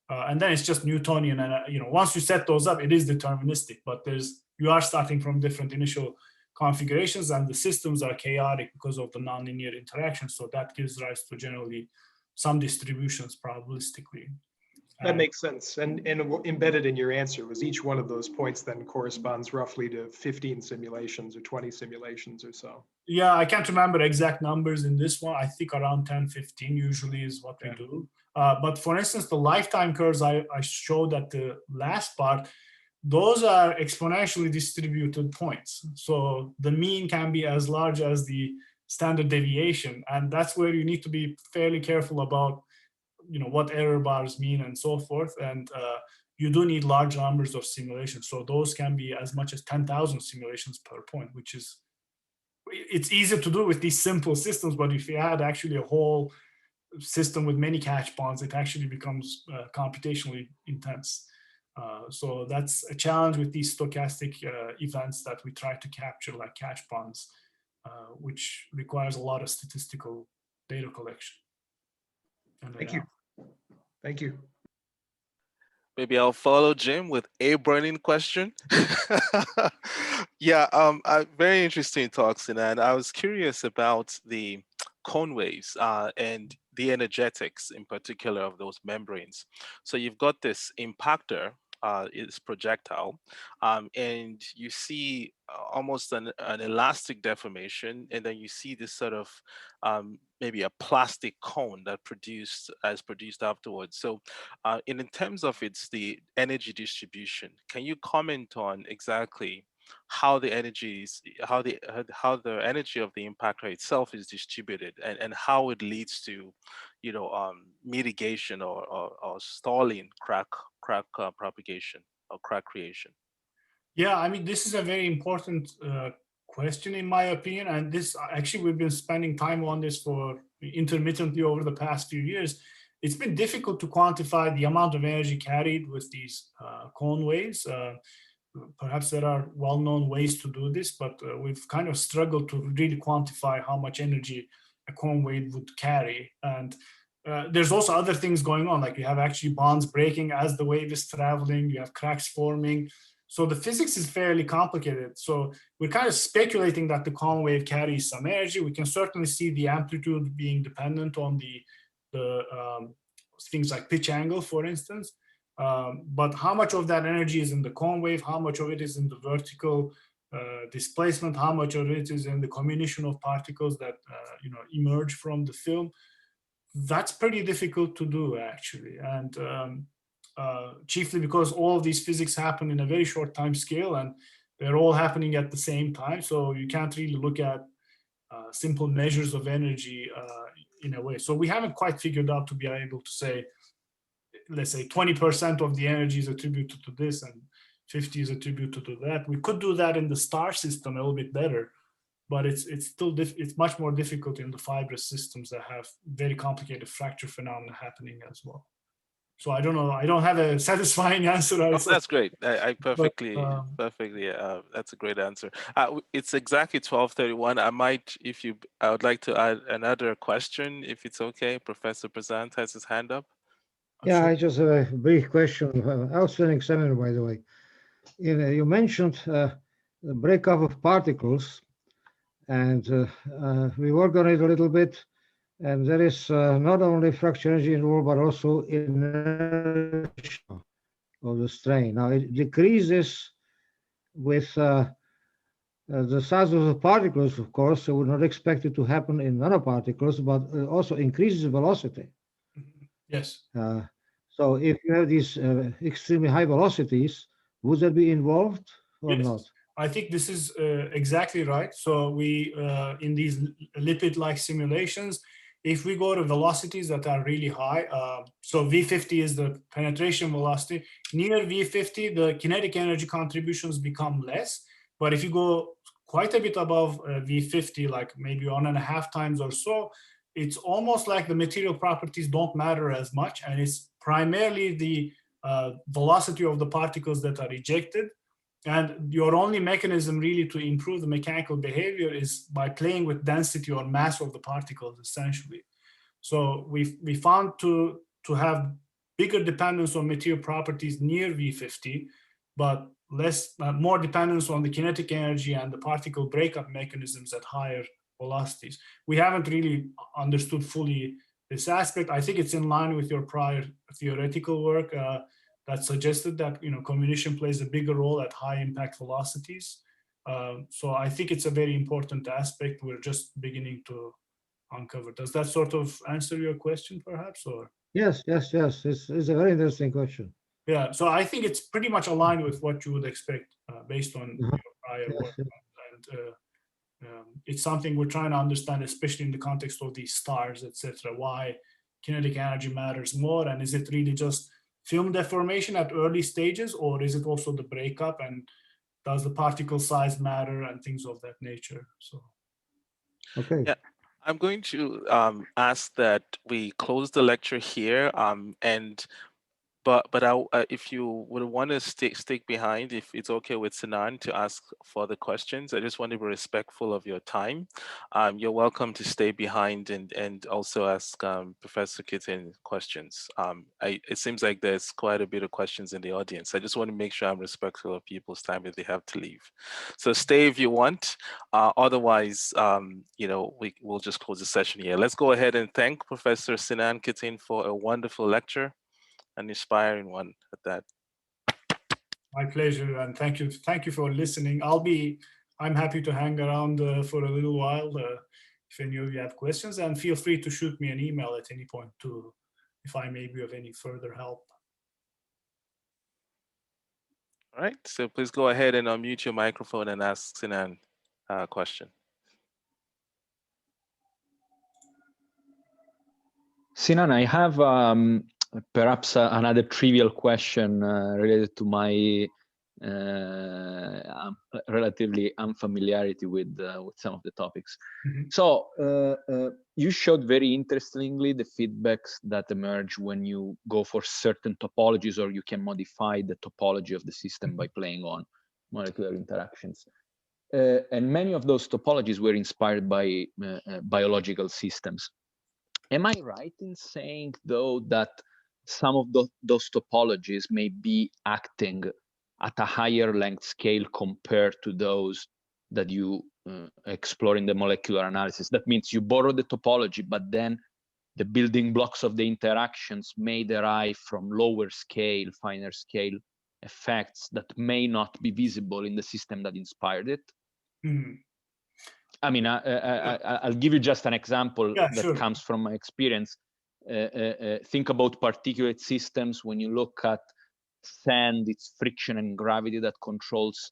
And then it's just Newtonian. And once you set those up, it is deterministic, but you are starting from different initial configurations, and the systems are chaotic because of the nonlinear interaction. So that gives rise to generally some distributions probabilistically. That makes sense. And embedded in your answer was each one of those points then corresponds roughly to 15 simulations or 20 simulations or so. Yeah, I can't remember exact numbers in this one. I think around 10, 15 usually is what we do. But for instance, the lifetime curves I showed at the last part, those are exponentially distributed points. So the mean can be as large as the standard deviation. And that's where you need to be fairly careful about what error bars mean and so forth. And you do need large numbers of simulations. So those can be as much as 10,000 simulations per point, which is, it's easy to do with these simple systems. But if you had actually a whole system with many catch bonds, it actually becomes computationally intense. So that's a challenge with these stochastic events that we try to capture, like catch bonds, which requires a lot of statistical data collection. Thank you. Thank you. Maybe I'll follow Jim with a burning question. Yeah, very interesting talk, Sinan. I was curious about the cone waves and the energetics in particular of those membranes. So you've got this impactor, is projectile, and you see almost an elastic deformation, and then you see this sort of maybe a plastic cone that is produced afterwards. So in terms of the energy distribution, can you comment on exactly how the energy of the impactor itself is distributed, and how it leads to mitigation or stalling crack propagation or crack creation? Yeah, I mean, this is a very important question in my opinion, and this actually we've been spending time on this for intermittently over the past few years. It's been difficult to quantify the amount of energy carried with these cone waves. Perhaps there are well-known ways to do this, but we've kind of struggled to really quantify how much energy a cone wave would carry. And there's also other things going on, like you have actually bonds breaking as the wave is traveling, you have cracks forming. So the physics is fairly complicated. So we're kind of speculating that the Coulomb wave carries some energy. We can certainly see the amplitude being dependent on the things like pitch angle, for instance. But how much of that energy is in the Coulomb wave? How much of it is in the vertical displacement? How much of it is in the combination of particles that emerge from the film? That's pretty difficult to do, actually, and chiefly because all of these physics happen in a very short time scale, and they're all happening at the same time. So you can't really look at simple measures of energy in a way. So we haven't quite figured out to be able to say, let's say 20% of the energy is attributed to this and 50 is attributed to that. We could do that in the star system a little bit better, but it's still it's much more difficult in the fibrous systems that have very complicated fracture phenomena happening as well. So I don't know. I don't have a satisfying answer. Oh, that's great. I perfectly, but, that's a great answer. It's exactly 12:31. I would like to add another question, if it's okay. Professor Prezant has his hand up. Yeah, sure. I just have a brief question. Outstanding seminar, by the way. You mentioned the breakup of particles, and we worked on it a little bit. And there is not only fracture energy involved, but also inertia of the strain. Now it decreases with the size of the particles, of course. I would not expect it to happen in nanoparticles, but also increases velocity. Yes. So if you have these extremely high velocities, would that be involved or yes. not? I think this is exactly right. So we, in these lipid-like simulations, if we go to velocities that are really high, so V50 is the penetration velocity, near V50, the kinetic energy contributions become less. But if you go quite a bit above V50, like maybe 1.5 times or so, it's almost like the material properties don't matter as much. And it's primarily the velocity of the particles that are ejected. And your only mechanism really to improve the mechanical behavior is by playing with density or mass of the particles, essentially. So we found to have bigger dependence on material properties near V50, but more dependence on the kinetic energy and the particle breakup mechanisms at higher velocities. We haven't really understood fully this aspect. I think it's in line with your prior theoretical work that suggested that combination plays a bigger role at high impact velocities. So I think it's a very important aspect. We're just beginning to uncover. Does that sort of answer your question, perhaps? Or yes. It's a very interesting question. Yeah, so I think it's pretty much aligned with what you would expect based on your prior work. And it's something we're trying to understand, especially in the context of these stars, etc. Why kinetic energy matters more, and is it really just film deformation at early stages, or is it also the breakup, and does the particle size matter, and things of that nature? So, okay. Yeah, I'm going to ask that we close the lecture here, but if you would want to stick behind, if it's okay with Sinan to ask further questions, I just want to be respectful of your time. You're welcome to stay behind and also ask Professor Keten questions. It seems like there's quite a bit of questions in the audience. I just want to make sure I'm respectful of people's time if they have to leave. So stay if you want. Otherwise, we'll just close the session here. Let's go ahead and thank Professor Sinan Keten for a wonderful lecture. An inspiring one at that. My pleasure, and thank you for listening. I'm happy to hang around for a little while if any of you have questions, and feel free to shoot me an email at any point too, if I may be of any further help. All right, so please go ahead and unmute your microphone and ask Sinan a question. Sinan, I have perhaps another trivial question related to my relatively unfamiliarity with some of the topics. Mm-hmm. So you showed very interestingly the feedbacks that emerge when you go for certain topologies, or you can modify the topology of the system by playing on molecular interactions. And many of those topologies were inspired by biological systems. Am I right in saying, though, that some of those topologies may be acting at a higher length scale compared to those that you explore in the molecular analysis? That means you borrow the topology, but then the building blocks of the interactions may derive from lower scale, finer scale effects that may not be visible in the system that inspired it. I mean, I'll give you just an example that comes from my experience. Think about particulate systems. When you look at sand, it's friction and gravity that controls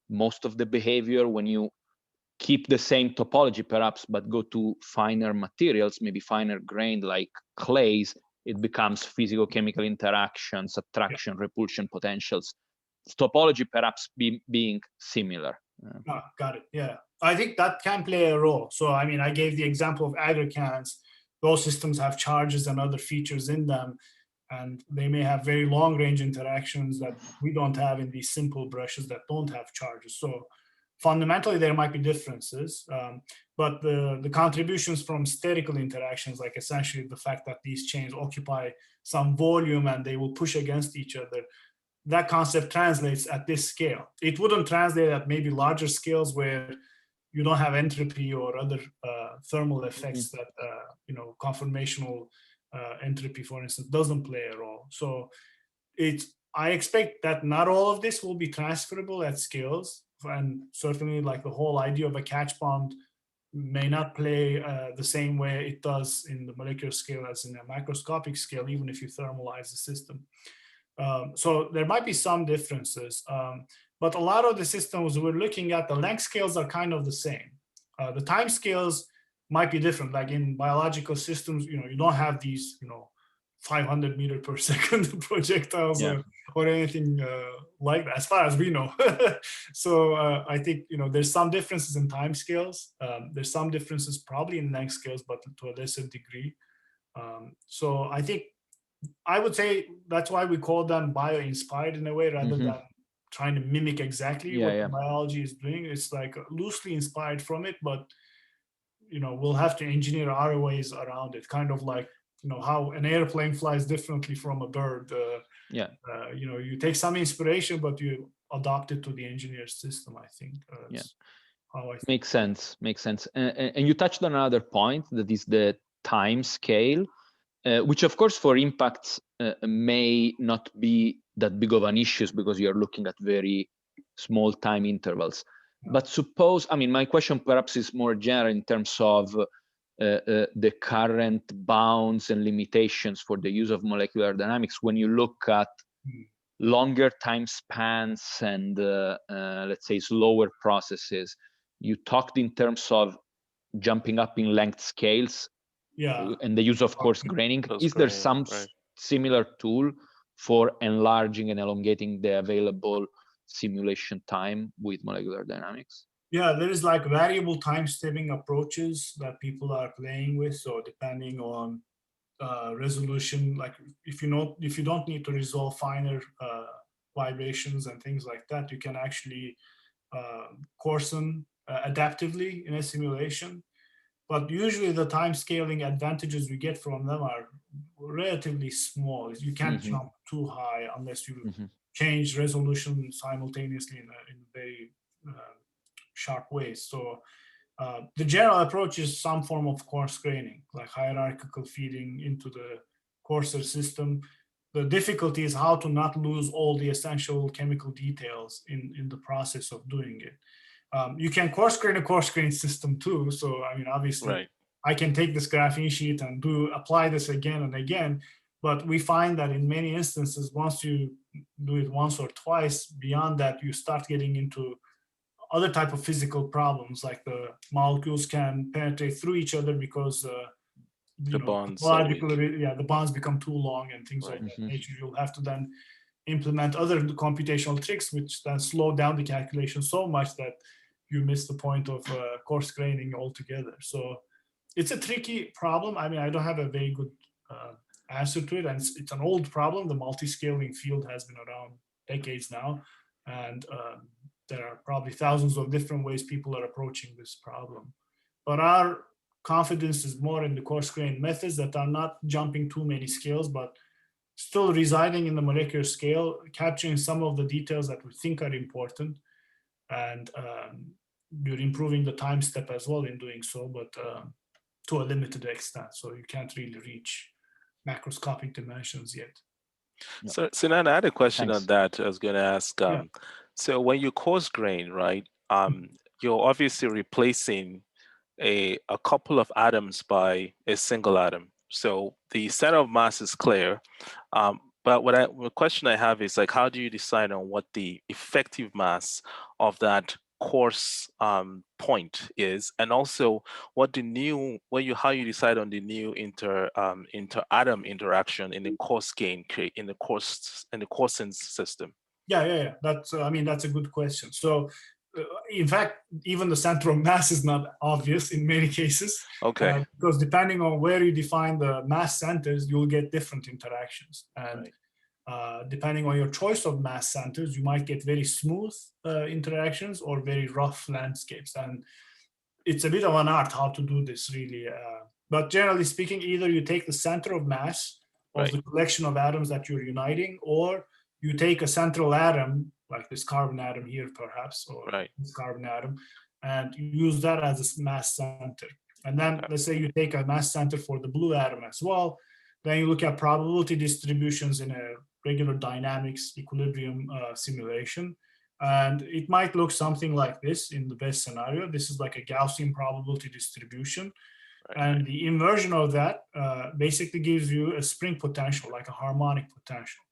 most of the behavior. When you keep the same topology, perhaps, but go to finer materials, maybe finer grained like clays, it becomes physicochemical interactions, attraction, repulsion potentials. Topology perhaps being similar. Got it. Yeah, I think that can play a role. So, I mean, I gave the example of aggregates. Those systems have charges and other features in them, and they may have very long range interactions that we don't have in these simple brushes that don't have charges. So fundamentally, there might be differences, but the contributions from spherical interactions, like essentially the fact that these chains occupy some volume and they will push against each other, that concept translates at this scale. It wouldn't translate at maybe larger scales where you don't have entropy or other thermal effects that, conformational entropy, for instance, doesn't play a role. So I expect that not all of this will be transferable at scales. And certainly like the whole idea of a catch bond may not play the same way it does in the molecular scale as in a microscopic scale, even if you thermalize the system. So there might be some differences, but a lot of the systems we're looking at, the length scales are kind of the same. The time scales might be different. Like in biological systems, you don't have these, 500 meter per second projectiles or anything like that, as far as we know. So I think, there's some differences in time scales. There's some differences probably in length scales, but to a lesser degree. So I think I would say that's why we call them bio-inspired in a way, rather than trying to mimic exactly what the biology is doing. It's like loosely inspired from it, but we'll have to engineer our ways around it. Kind of like how an airplane flies differently from a bird. You take some inspiration, but you adopt it to the engineered system. I think. How I think. Makes sense. And you touched on another point, that is the time scale. Which of course for impacts may not be that big of an issue because you're looking at very small time intervals. But suppose, my question perhaps is more general in terms of the current bounds and limitations for the use of molecular dynamics. When you look at longer time spans and let's say slower processes, you talked in terms of jumping up in length scales. And the use of coarse graining. Is there some similar tool for enlarging and elongating the available simulation time with molecular dynamics? Yeah, there is like variable time stepping approaches that people are playing with. So depending on resolution, like if you don't need to resolve finer vibrations and things like that, you can actually coarsen adaptively in a simulation. But usually the time scaling advantages we get from them are relatively small. You can't jump too high unless you change resolution simultaneously in very sharp ways. So the general approach is some form of coarse graining, like hierarchical feeding into the coarser system. The difficulty is how to not lose all the essential chemical details in the process of doing it. You can coarse grain a coarse grain system too. So, obviously, I can take this graphene sheet and apply this again and again. But we find that in many instances, once you do it once or twice, beyond that, you start getting into other type of physical problems, like the molecules can penetrate through each other because the bonds the bonds become too long and things of that nature. You'll have to then implement other computational tricks, which then slow down the calculation so much that you miss the point of coarse graining altogether. So it's a tricky problem. I don't have a very good answer to it, and it's an old problem. The multi-scaling field has been around decades now, and there are probably thousands of different ways people are approaching this problem. But our confidence is more in the coarse grain methods that are not jumping too many scales, but still residing in the molecular scale, capturing some of the details that we think are important. And you're improving the time step as well in doing so, but to a limited extent. So you can't really reach macroscopic dimensions yet. So Sinan, I had a question Thanks. on that. I was going to ask. So when you coarse grain, right, you're obviously replacing a couple of atoms by a single atom. So the center of mass is clear. But the question I have is like, how do you decide on what the effective mass of that coarse point is, and also what the new how you decide on the new inter atom interaction in the coarse grain in the coarsened system? Yeah. That's I mean, that's a good question. So in fact, even the center of mass is not obvious in many cases. Okay. Because depending on where you define the mass centers, you'll get different interactions. And depending on your choice of mass centers, you might get very smooth interactions or very rough landscapes. And it's a bit of an art how to do this, really. But generally speaking, either you take the center of mass of the collection of atoms that you're uniting, or you take a central atom, like this carbon atom here, perhaps, or this carbon atom, and you use that as a mass center. And then let's say you take a mass center for the blue atom as well. Then you look at probability distributions in a regular dynamics equilibrium simulation. And it might look something like this in the best scenario. This is like a Gaussian probability distribution. And the inversion of that basically gives you a spring potential, like a harmonic potential.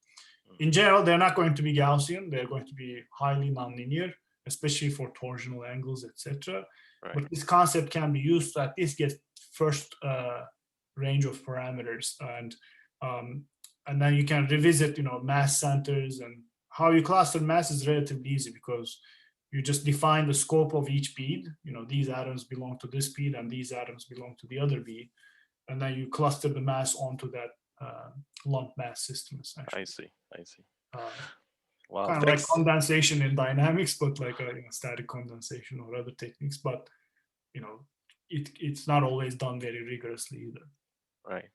In general, they're not going to be Gaussian. They're going to be highly nonlinear, especially for torsional angles, etc. But this concept can be used to at least get first range of parameters, and then you can revisit, mass centers, and how you cluster mass is relatively easy because you just define the scope of each bead. These atoms belong to this bead, and these atoms belong to the other bead, and then you cluster the mass onto that lump mass system, essentially. I see. Wow, kind of like condensation in dynamics, but like a static condensation or other techniques. But it's not always done very rigorously either. Right.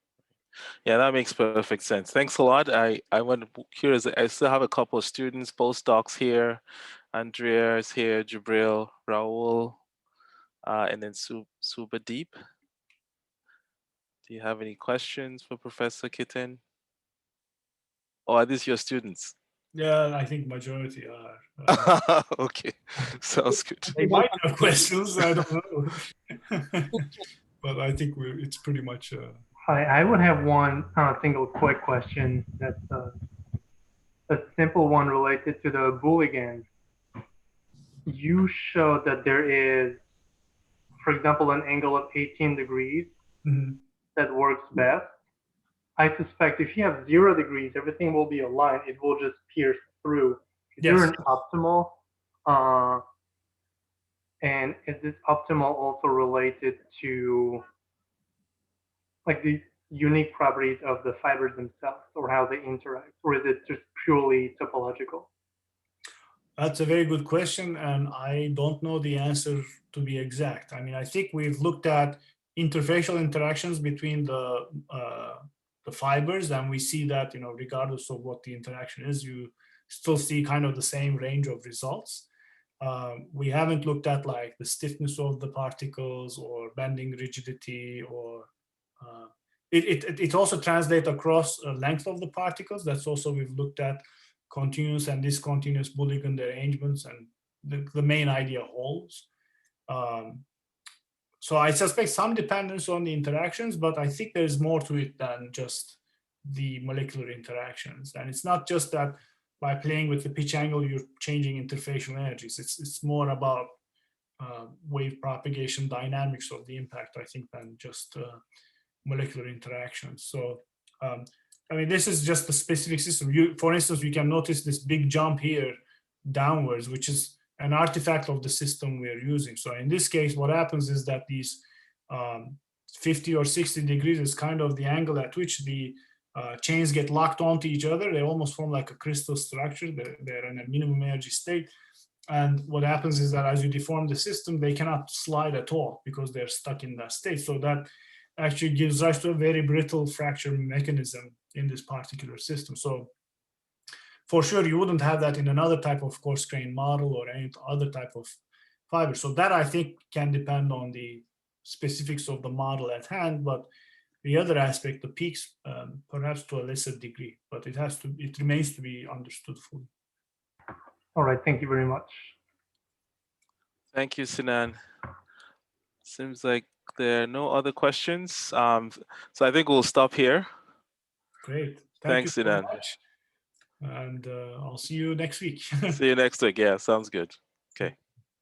Yeah, that makes perfect sense. Thanks a lot. I went curious. I still have a couple of students, postdocs here. Andrea is here, Jibril, Raul, and then Subhadeep. Do you have any questions for Professor Keten? Or are these your students? Yeah, I think majority are. Okay, sounds good. They might have questions, I don't know. But I think it's pretty much... I would have one single quick question. That's a simple one related to the Bouligand. You showed that there is, for example, an angle of 18 degrees that works best. I suspect if you have 0 degrees, everything will be aligned. It will just pierce through. Is there an optimal? And is this optimal also related to like the unique properties of the fibers themselves, or how they interact, or is it just purely topological? That's a very good question, and I don't know the answer to be exact. I mean, I think we've looked at interfacial interactions between the fibers, and we see that, regardless of what the interaction is, you still see kind of the same range of results. We haven't looked at like the stiffness of the particles or bending rigidity, or it also translates across length of the particles. That's also, we've looked at continuous and discontinuous Bouligand arrangements, and the main idea holds. So I suspect some dependence on the interactions, but I think there's more to it than just the molecular interactions. And it's not just that by playing with the pitch angle, you're changing interfacial energies. It's more about wave propagation dynamics of the impact, I think, than just molecular interactions. So, I mean, this is just a specific system. For instance, you can notice this big jump here downwards, which is an artifact of the system we're using. So in this case, what happens is that these 50 or 60 degrees is kind of the angle at which the chains get locked onto each other. They almost form like a crystal structure. They're in a minimum energy state. And what happens is that as you deform the system, they cannot slide at all because they're stuck in that state. So that actually gives rise to a very brittle fracture mechanism in this particular system. So for sure, you wouldn't have that in another type of coarse grain model or any other type of fiber. So that, I think, can depend on the specifics of the model at hand. But the other aspect, the peaks, perhaps to a lesser degree, but it remains to be understood fully. All right, thank you very much. Thank you, Sinan. Seems like there are no other questions. So I think we'll stop here. Great. Thanks, you so Sinan. much. And I'll see you next week. See you next week. Yeah, sounds good. Okay.